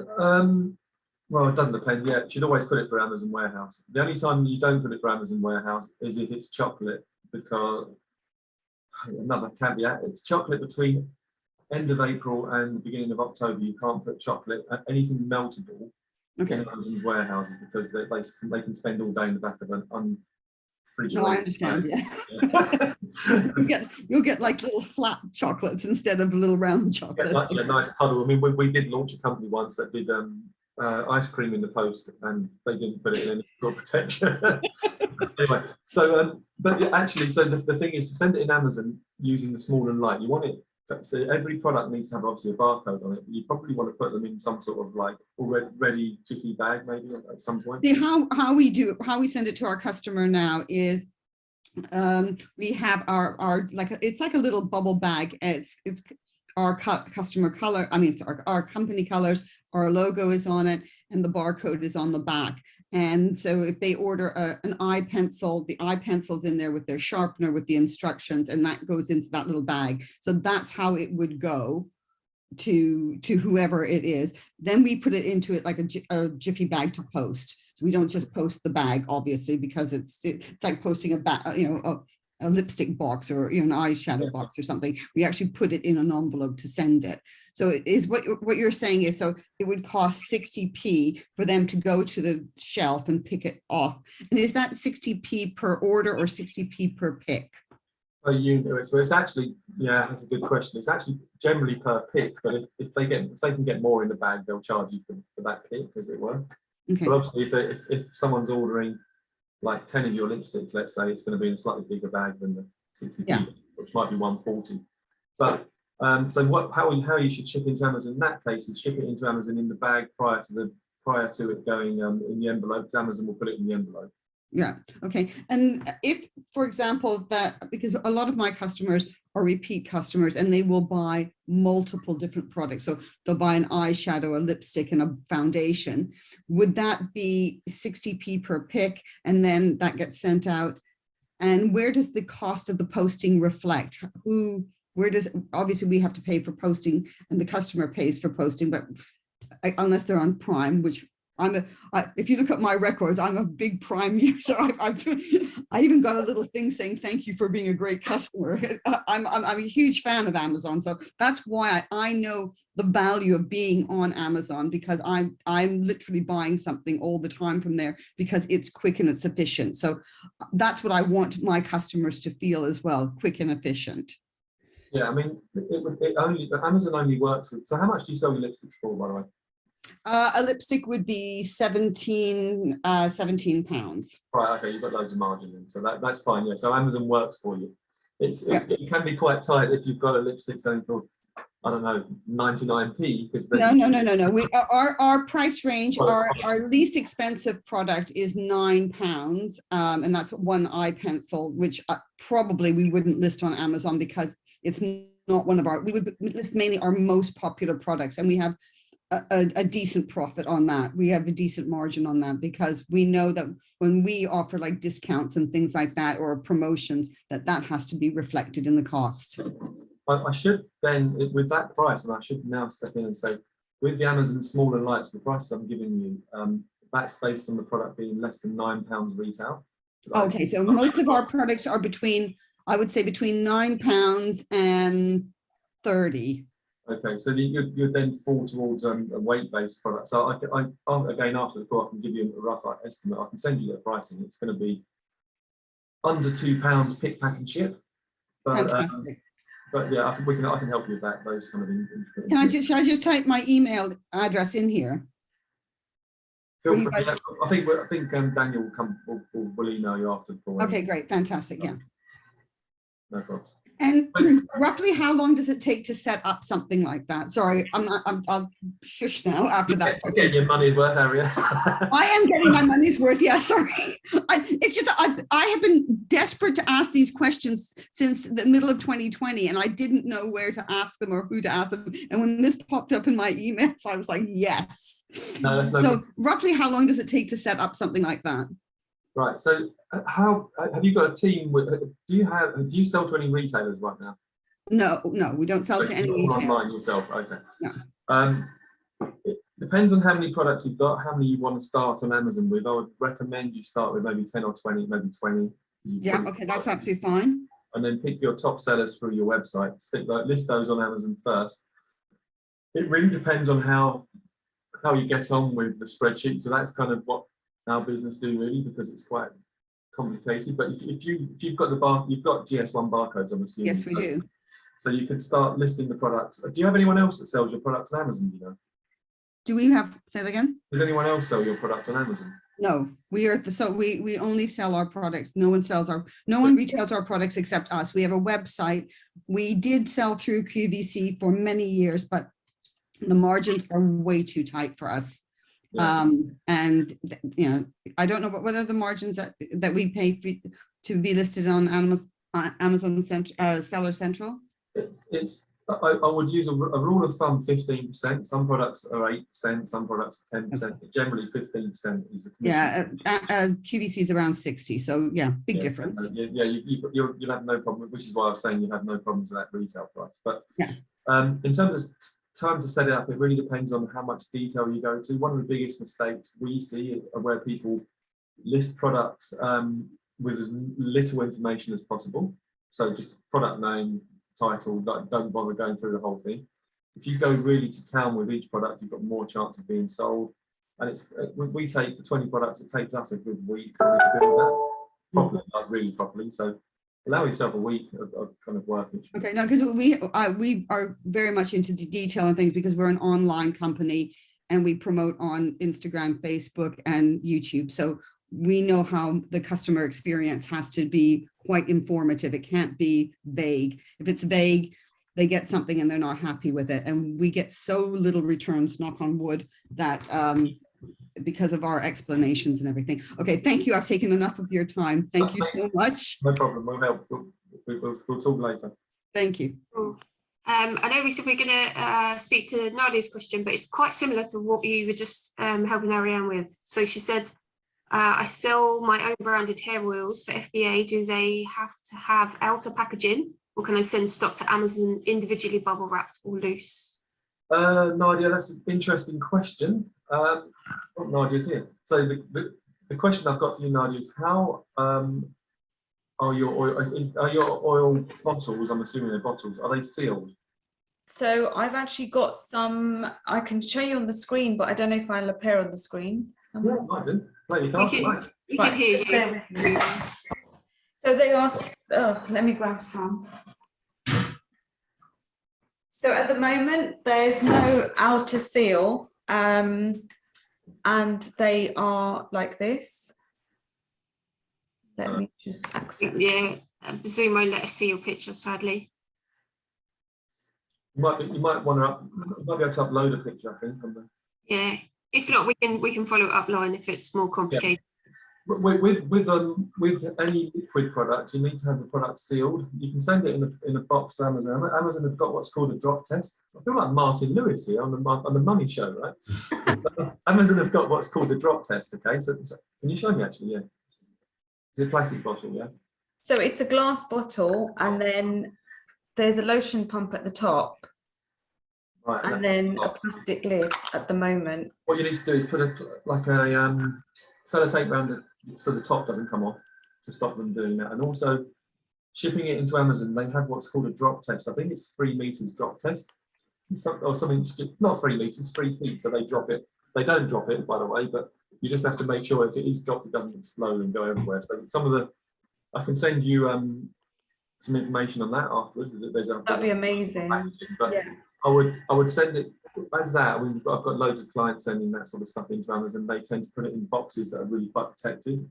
Well, it doesn't depend yet. You should always put it for Amazon Warehouse. The only time you don't put it for Amazon Warehouse is if it's chocolate, because another caveat, it's chocolate between end of April and the beginning of October. You can't put chocolate, anything meltable, in Amazon's warehouses, because they can spend all day in the back of an unfridged. No, I understand. Yeah. You'll get like little flat chocolates instead of little round chocolates. Yeah, nice puddle. I mean, we did launch a company once that did ice cream in the post, and they didn't put it in any sort of protection. Anyway, so but actually, so the thing is to send it in Amazon using the Small and Light. You want it. So every product needs to have obviously a barcode on it. You probably want to put them in some sort of like already ready jiffy bag maybe at some point. See, how we send it to our customer now is we have our like it's like a little bubble bag. It's our customer color, I mean our company colors, our logo is on it, and the barcode is on the back. And so if they order an eye pencil, the eye pencil's in there with their sharpener with the instructions, and that goes into that little bag. So that's how it would go to whoever it is. Then we put it into it like a jiffy bag to post. So we don't just post the bag, obviously, because it's like posting a bag, a lipstick box or an eyeshadow box or something. We actually put it in an envelope to send it. So it is what you're saying is, so it would cost 60p for them to go to the shelf and pick it off. And is that 60p per order or 60p per pick? Per unit. So it's actually, yeah, that's a good question. It's actually generally per pick, but if they can get more in the bag, they'll charge you for that pick, as it were. Okay. But obviously, if someone's ordering like 10 of your lipsticks, let's say, it's going to be in a slightly bigger bag than the 60p, which might be 140. But so how you should ship into Amazon in that case is ship it into Amazon in the bag prior to it going in the envelope, because Amazon will put it in the envelope. Yeah. Okay. And if, for example, that, because a lot of my customers are repeat customers and they will buy multiple different products. So they'll buy an eyeshadow, a lipstick, and a foundation. Would that be 60p per pick? And then that gets sent out. And where does the cost of the posting reflect? Obviously we have to pay for posting and the customer pays for posting, but unless they're on Prime, which if you look at my records, I'm a big Prime user. I even got a little thing saying, thank you for being a great customer. I'm a huge fan of Amazon. So that's why I know the value of being on Amazon, because I'm literally buying something all the time from there because it's quick and it's efficient. So that's what I want my customers to feel as well, quick and efficient. Yeah, I mean, Amazon only works with, so how much do you sell your lipsticks for, by the way? A lipstick would be 17 pounds. Right, okay, you've got loads of margin in, so that's fine. Yeah, so Amazon works for you. It can be quite tight if you've got a lipstick selling for, I don't know, 99p. Because no. Our price range, our least expensive product is £9, and that's one eye pencil, which probably we wouldn't list on Amazon because it's not one of we would list mainly our most popular products, and we have a decent profit on that. We have a decent margin on that because we know that when we offer like discounts and things like that or promotions, that has to be reflected in the cost. I should then, with that price, and I should now step in and say, with the Amazon Small and Lights, the prices I'm giving you, that's based on the product being less than £9 retail. Okay, so most of our products are between, I would say between £9 and 30. Okay, so you'd then fall towards a weight-based product. So again, after the call, I can give you a rough estimate. I can send you the pricing. It's going to be under £2 pick, pack, and ship. Fantastic. But yeah, I can help you with that. Those kind of Should I just type my email address in here? Feel free. I think Daniel will email you after the call. Okay, great, fantastic. Yeah. No problem. And roughly how long does it take to set up something like that? Sorry, I'll shush now after that. Get your money's worth, Harriet. I am getting my money's worth. Yeah, sorry. It's just I have been desperate to ask these questions since the middle of 2020, and I didn't know where to ask them or who to ask them. And when this popped up in my emails, I was like, yes. No, that's no So problem. roughly how long does it take to set up something like that? Right. So how have you got a team with, do you sell to any retailers right now? No, we don't sell to any retailers. Online yourself. Okay. No. It depends on how many products you've got, how many you want to start on Amazon with. I would recommend you start with maybe 10 or 20, maybe 20. Yeah, okay, that's absolutely fine. And then pick your top sellers through your website. List those on Amazon first. It really depends on how you get on with the spreadsheet. So that's kind of what our business do really, because it's quite complicated. But if you've got you've got GS1 barcodes, I'm assuming. Yes, we do. So you can start listing the products. Do you have anyone else that sells your products on Amazon? Do you know? Do we have, say that again? Does anyone else sell your product on Amazon? No, we are we only sell our products. No one retails our products except us. We have a website. We did sell through QVC for many years, but the margins are way too tight for us. Yeah. And you know, I don't know what are the margins that we pay to be listed on Amazon Seller Central. I would use a rule of thumb 15%. Some products are 8%, some products are 10%, but generally 15% is the commission. Yeah, QVC is around 60, so yeah, big difference. Yeah, you'll have no problem, which is why I was saying you have no problems with that retail price. But yeah, in terms of time to set it up, it really depends on how much detail you go to. One of the biggest mistakes we see are where people list products with as little information as possible. So just product name, title, don't bother going through the whole thing. If you go really to town with each product, you've got more chance of being sold. And it's we take the 20 products, it takes us a good week to build that properly, like really properly. So allow yourself a week of kind of work. Okay, no, because we are very much into the detail and things because we're an online company and we promote on Instagram, Facebook, and YouTube. So we know how the customer experience has to be quite informative. It can't be vague. If it's vague, they get something and they're not happy with it. And we get so little returns, knock on wood, that because of our explanations and everything. Okay, thank you. I've taken enough of your time. Thank you so much. No problem. We'll help. We'll talk later. Thank you. Cool. I know we said we're going to speak to Nadia's question, but it's quite similar to what you were just helping Ariane with. So she said, I sell my own branded hair oils for FBA. Do they have to have outer packaging, or can I send stock to Amazon individually bubble wrapped or loose? Nadia, that's an interesting question. Nadia's here. So the question I've got for you, Nadia, is how are your oil bottles? I'm assuming they're bottles. Are they sealed? So I've actually got some. I can show you on the screen, but I don't know if I'll appear on the screen. Yeah, I do. No, you can't. We can hear just you. bear with me. So they are. Let me grab some. So at the moment, there's no outer seal, and they are like this. Let me just accept. Yeah, Zoom won't let us see your picture, sadly. You might want to. You might be able to upload a picture, I think. Yeah. If not, we can follow it up line if it's more complicated. Yeah. With any liquid products, you need to have the product sealed. You can send it in a box to Amazon. Amazon have got what's called a drop test. I feel like Martin Lewis here on the Money Show, right? Amazon have got what's called a drop test. Okay, so can you show me actually? Yeah, it's a plastic bottle. Yeah. So it's a glass bottle, and then there's a lotion pump at the top. Right, and then a plastic lid at the moment. What you need to do is put a sellotape around it so the top doesn't come off to stop them doing that. And also shipping it into Amazon, they have what's called a drop test. I think it's 3 meters drop test. or something, not 3 meters, 3 feet. So they drop it. They don't drop it, by the way, but you just have to make sure if it is dropped, it doesn't explode and go everywhere. So some of the, I can send you some information on that afterwards. That'd be amazing. But Yeah. I would send it as that. I mean, I've got loads of clients sending that sort of stuff into Amazon. They tend to put it in boxes that are really quite protected.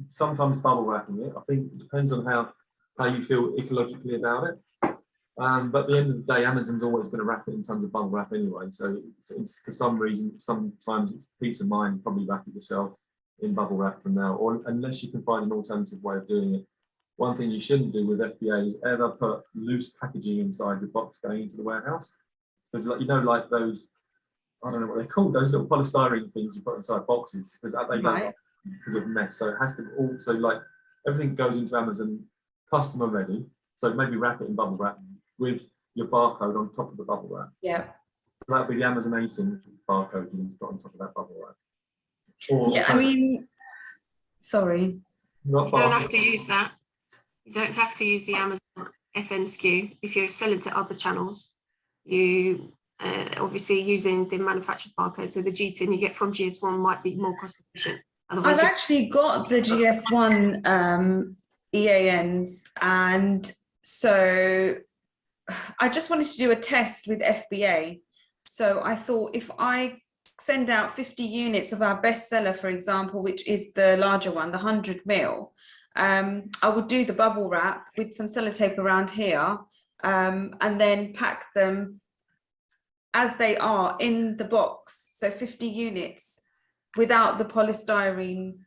Sometimes bubble wrapping it. I think it depends on how you feel ecologically about it. But at the end of the day, Amazon's always going to wrap it in tons of bubble wrap anyway. So it's for some reason, sometimes it's peace of mind, probably wrap it yourself in bubble wrap from now, or unless you can find an alternative way of doing it. One thing you shouldn't do with FBA is ever put loose packaging inside the box going into the warehouse. Because like those, I don't know what they're called, those little polystyrene things you put inside boxes, because they don't because of mess. So it has to also, like, everything goes into Amazon customer ready. So maybe wrap it in bubble wrap with your barcode on top of the bubble wrap. Yeah. That'll be the Amazon async barcode you need to put on top of that bubble wrap. Yeah, I mean, sorry. You don't have to use that. You don't have to use the Amazon FN SKU if you're selling to other channels. You obviously using the manufacturer's barcode, so the GTIN you get from GS1 might be more cost efficient. Otherwise, I've actually got the GS1 EANs, and so I just wanted to do a test with FBA. So I thought if I send out 50 units of our bestseller, for example, which is the larger one, the 100 ml, I would do the bubble wrap with some sellotape around here, and then pack them as they are in the box. So 50 units without the polystyrene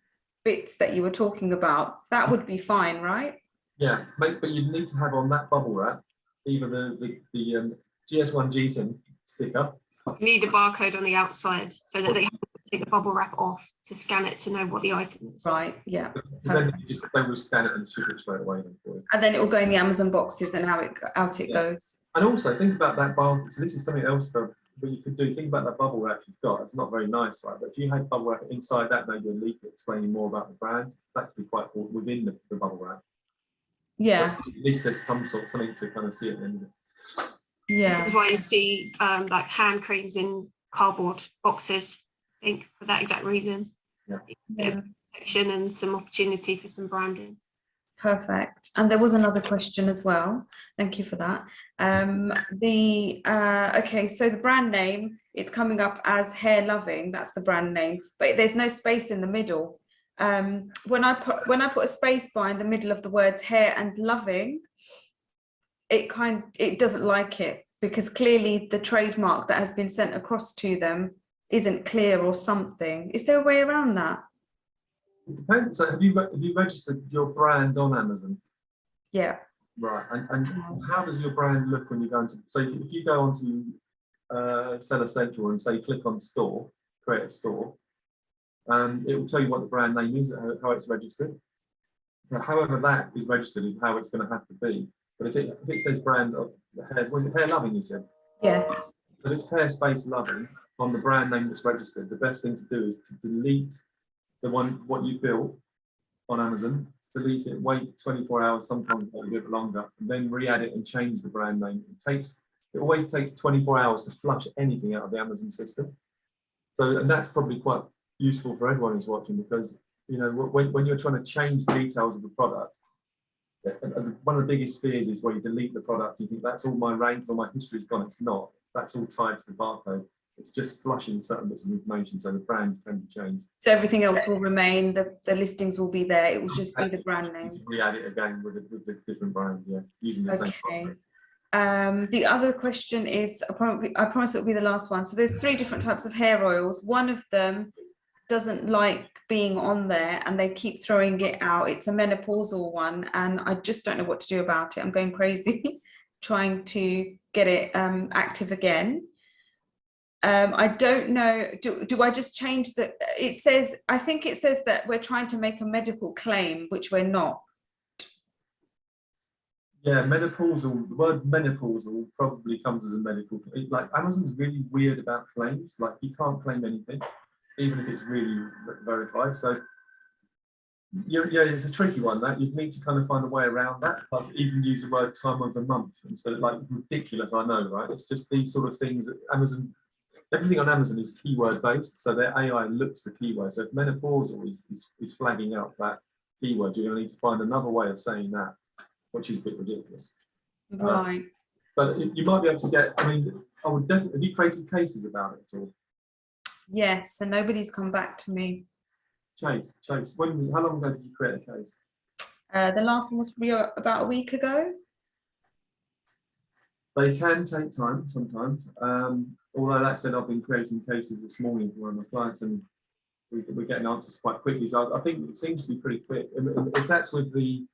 bits that you were talking about. That would be fine, right? Yeah, but you need to have on that bubble wrap either the GS1 GTIN sticker. you need a barcode on the outside so that they have to take the bubble wrap off to scan it to know what the item is. Right, yeah. Then they will scan it and ship it straight away for you. And then it will go in the Amazon boxes and out it goes. And also think about that barcode. So this is something else that you could do. Think about that bubble wrap you've got. It's not very nice, right? But if you had bubble wrap inside that, maybe a leaflet explaining more about the brand, that could be quite cool within the bubble wrap. Yeah. But at least there's something to kind of see at the end of it. Yeah. This is why you see like hand creams in cardboard boxes, I think, for that exact reason. Yeah. Bit of protection and some opportunity for some branding. Perfect. And there was another question as well. Thank you for that. Okay, so the brand name is coming up as Hair Loving. That's the brand name, but there's no space in the middle. When I put a space bar in the middle of the words hair and loving, it doesn't like it, because clearly the trademark that has been sent across to them isn't clear or something. Is there a way around that? It depends. So have you registered your brand on Amazon? Yeah. Right. And how does your brand look when you go into? So if you go onto Seller Central and say click on store, create a store, it will tell you what the brand name is, how it's registered. So however that is registered is how it's going to have to be. But if it says brand of hair, was it Hair Loving you said? Yes. But it's Hair Space Loving on the brand name that's registered. The best thing to do is to delete what you built on Amazon, delete it, wait 24 hours, sometimes a bit longer, and then re-add it and change the brand name. It always takes 24 hours to flush anything out of the Amazon system. So, and that's probably quite useful for everyone who's watching, because when you're trying to change details of the product, one of the biggest fears is where you delete the product, you think that's all my rank or my history's gone. It's not. That's all tied to the barcode. It's just flushing certain bits of information, so the brand can be changed. So everything else will remain, the listings will be there, it will just be the brand name. Re-add it again with the different brand, yeah, using the same barcode. The other question is, I promise it will be the last one. So there's 3 different types of hair oils. One of them doesn't like being on there and they keep throwing it out. It's a menopausal one and I just don't know what to do about it. I'm going crazy trying to get it active again. I don't know, do I just change I think it says that we're trying to make a medical claim, which we're not. Yeah, menopausal, the word menopausal probably comes as a medical, like Amazon's really weird about claims, like you can't claim anything, even if it's really verified. So Yeah, it's a tricky one. That you'd need to kind of find a way around that. Like even use the word time of the month instead of like ridiculous. I know, right? It's just these sort of things that Amazon. Everything on Amazon is keyword based, so their AI looks for keywords. So if menopausal is flagging up that keyword, you're going to need to find another way of saying that, which is a bit ridiculous. Right. But you might be able to get. I mean, I would definitely. Have you created cases about it at all? Yes, and nobody's come back to me. Chase. How long ago did you create a case? The last one was about a week ago. They can take time sometimes. Although that said, I've been creating cases this morning for one of my clients, and we're getting answers quite quickly. So I think it seems to be pretty quick. And if that's with the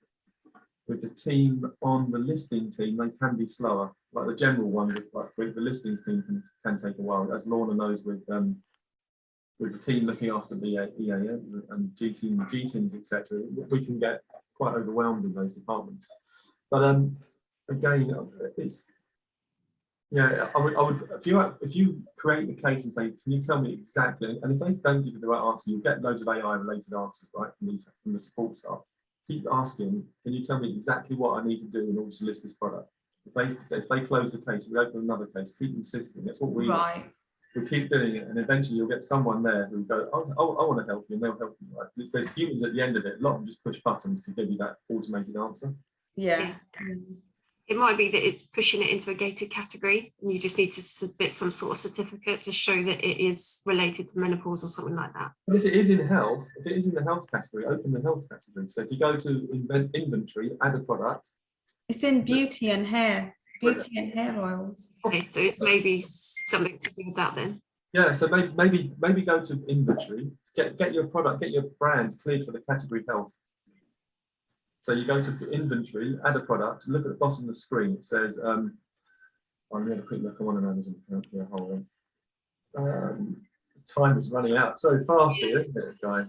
team on the listing team, they can be slower. Like the general ones, like with the listings team can take a while, as Lorna knows with the team looking after the EANs and G teams, etc. We can get quite overwhelmed in those departments. But again, it's I would if you create the case and say, can you tell me exactly? And if they don't give you the right answer, you'll get loads of AI related answers, right, from the support staff. Keep asking, can you tell me exactly what I need to do in order to list this product? If they close the case, we open another case. Keep insisting. That's what we Right. We keep doing it, and eventually you'll get someone there who go, oh, I want to help you, and they'll help you. Right? There's humans at the end of it. A lot of them just push buttons to give you that automated answer. Yeah. It might be that it's pushing it into a gated category, and you just need to submit some sort of certificate to show that it is related to menopause or something like that. But if it is in health, if it is in the health category, open the health category. So if you go to inventory, add a product. It's in beauty and hair. Beauty and hair oils. Okay, so it's maybe something to do with that then. Yeah, so maybe go to inventory, get your product, get your brand cleared for the category health. So you go to inventory, add a product, look at the bottom of the screen. It says, I'm going to quick look. I'm on an Amazon account here. Hold on. Time is running out so fast here, isn't it, guys?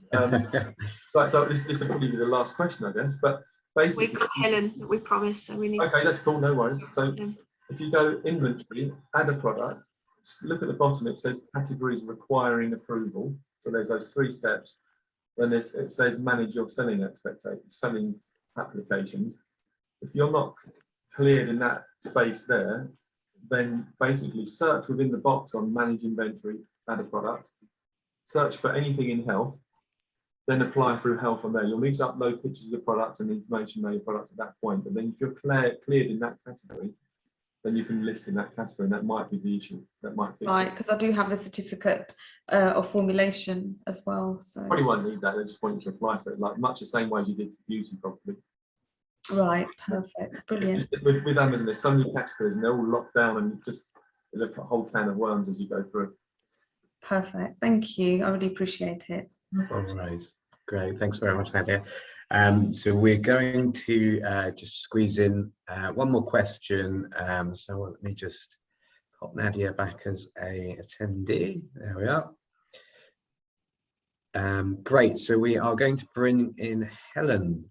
So this will probably be the last question, I guess. But basically, We've got Helen that we promised, so we need. Okay, that's cool. No worries. So if you go inventory, add a product, look at the bottom. It says categories requiring approval. So there's those 3 steps. Then it says manage your selling expectations, selling applications. If you're not cleared in that space there, then basically search within the box on manage inventory, add a product, search for anything in health, then apply through health on there. You'll need to upload pictures of the product and information about your product at that point. But then if you're cleared in that category, then you can list in that category, and that might be the issue. That might fix Right, it. because I do have a certificate of formulation as well. So Probably won't need that. They just want you to apply for it, like much the same way as you did for beauty, probably. right, perfect, brilliant. With Amazon, there's so many categories, and they're all locked down, and just there's a whole can of worms as you go through. Perfect, thank you. I really appreciate it. All right, great. Thanks very much, Nadia. So we're going to just squeeze in one more question. So let me just pop Nadia back as a attendee. There we are. Great. So we are going to bring in Helen.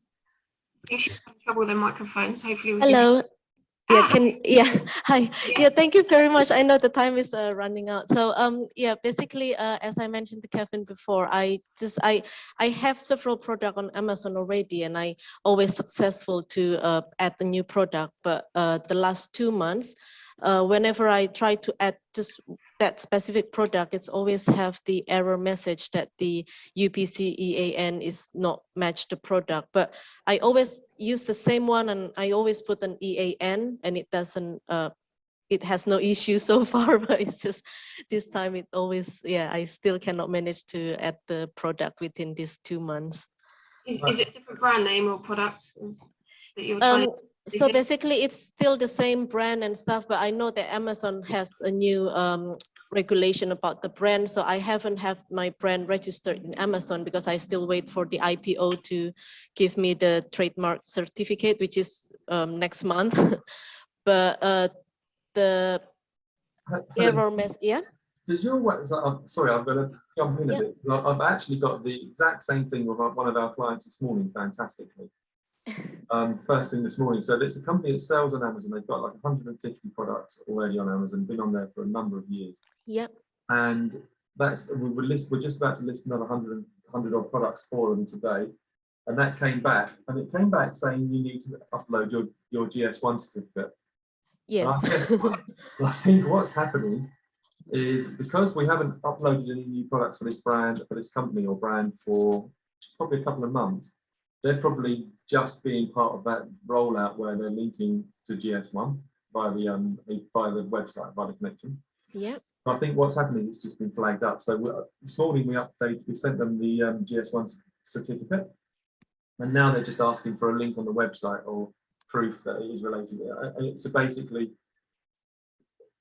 You should have trouble with the microphones. Hopefully we Hello. Yeah, hi. Yeah. Yeah, thank you very much. I know the time is running out. So yeah, basically, as I mentioned to Kevin before, I have several products on Amazon already, and I always successful to add the new product. But the last 2 months, whenever I try to add just that specific product, it's always have the error message that the UPC EAN is not matched the product. But I always use the same one, and I always put an EAN, and it doesn't, it has no issue so far, but it's just this time it always, yeah, I still cannot manage to add the product within these 2 months. Is it a different brand name or products that you're trying to? So basically it's still the same brand and stuff, but I know that Amazon has a new regulation about the brand. So I haven't have my brand registered in Amazon because I still wait for the IPO to give me the trademark certificate, which is next month. But the error mess, yeah. Does your sorry, I'm going to jump in a bit. I've actually got the exact same thing with one of our clients this morning, fantastically. First thing this morning. So it's a company that sells on Amazon. They've got like 150 products already on Amazon, been on there for a number of years. Yep. And we're just about to list another 100 odd products for them today. and that came back, and it came back saying you need to upload your GS1 certificate. Yes. I think what's happening is because we haven't uploaded any new products for this brand, for this company or brand for probably a couple of months, they're probably just being part of that rollout where they're linking to GS1 by the website, by the connection. Yep. I think what's happened is it's just been flagged up. So this morning we sent them the GS1 certificate, and now they're just asking for a link on the website or proof that it is related. So basically,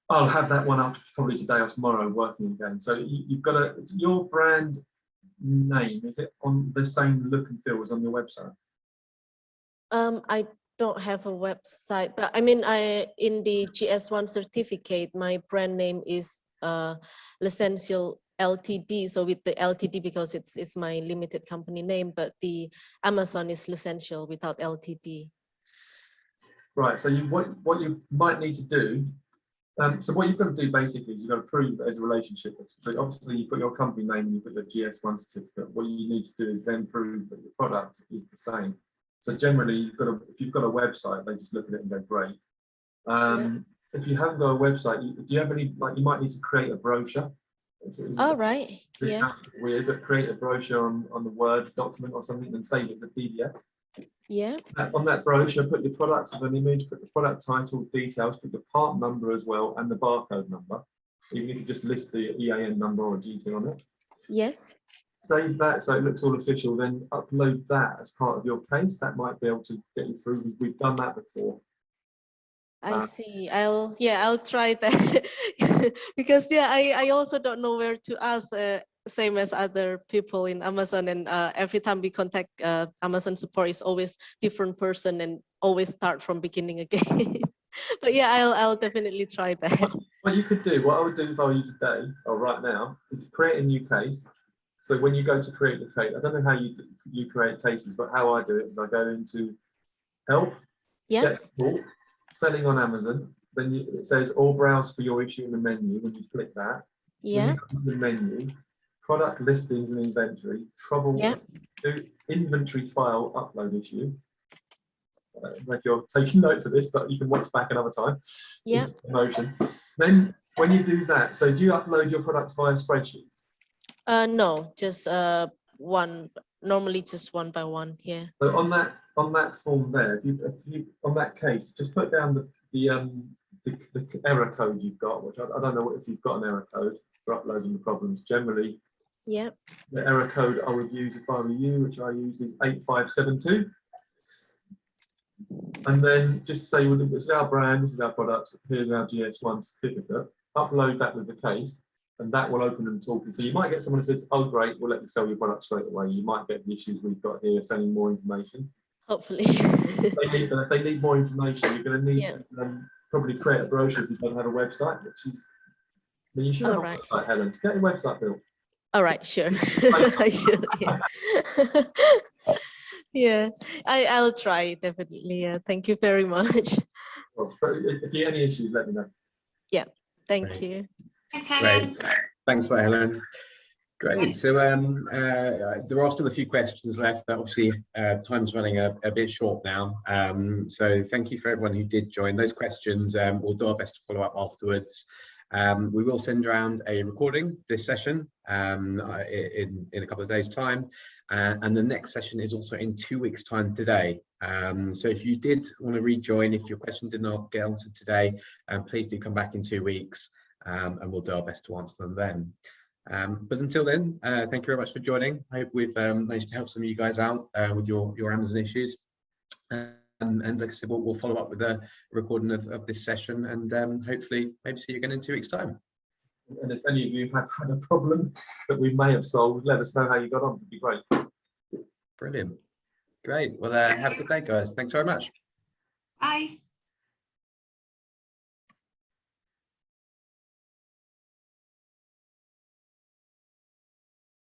I'll have that one up probably today or tomorrow working again. So you've got your brand name, is it on the same look and feel as on your website? I don't have a website, but I mean, in the GS1 certificate, my brand name is L'Essential Ltd. So with the Ltd because it's my limited company name, but the Amazon is L'Essential without Ltd. Right. So what you might need to do. So what you've got to do basically is you've got to prove that there's a relationship. So obviously you put your company name and you put your GS1 certificate. What you need to do is then prove that your product is the same. So generally, if you've got a website, they just look at it and go, great. If you haven't got a website, do you have any, like, you might need to create a brochure. All right. It sounds weird, but create a brochure on the Word document or something and save it to PDF. Yeah. On that brochure, put your product as an image, put the product title, details, put the part number as well, and the barcode number. Even if you just list the EAN number or GT on it. Yes. Save that so it looks all official, then upload that as part of your case. That might be able to get you through. We've done that before. I see. I'll try that because I also don't know where to ask. Same as other people in Amazon, and every time we contact Amazon support, is always different person and always start from beginning again. But yeah, I'll definitely try that. What you could do, what I would do if I were you today or right now, is create a new case. So when you go to create the case, I don't know how you create cases, but how I do it is I go into help, get support, selling on Amazon. Then it says all browse for your issue in the menu. When you click that, yeah, the menu, product listings and inventory, do inventory file upload issue. Like you're taking notes of this, but you can watch back another time. Yeah. It's promotion. Then when you do that, so do you upload your products via spreadsheet? No, just one. Normally, just one by one. Yeah. So on that form there, if you on that case, just put down the error code you've got, which I don't know if you've got an error code for uploading the problems. Generally, yeah, the error code I would use if I were you, which I use, is 8572. And then just say, well, this is our brand, this is our product, here's our GS1 certificate. Upload that with the case, and that will open them talking. So you might get someone who says, oh great, we'll let you sell your product straight away. You might get the issues we've got here, sending more information. Hopefully. If they need more information, you're going to need to probably create a brochure if you don't have a website, which is, well, you should have a website, Helen. Get your website built. All right, sure. I should. Yeah. Yeah, I'll try, definitely. Yeah, thank you very much. Well, if you have any issues, let me know. Yeah, thank you. Thanks, Helen. Great. Thanks for Helen. Great. So there are still a few questions left, but obviously time's running a bit short now. So thank you for everyone who did join. Those questions, we'll do our best to follow up afterwards. We will send around a recording this session in a couple of days' time. And the next session is also in 2 weeks' time today. So if you did want to rejoin, if your question did not get answered today, please do come back in 2 weeks and we'll do our best to answer them then. But until then, thank you very much for joining. I hope we've managed to help some of you guys out with your Amazon issues. And like I said, we'll follow up with a recording of this session and hopefully maybe see you again in 2 weeks' time. And if any of you have had a problem that we may have solved, let us know how you got on. It'd be great. Brilliant. Great. Well, have a good day, guys. Thanks very much. Bye.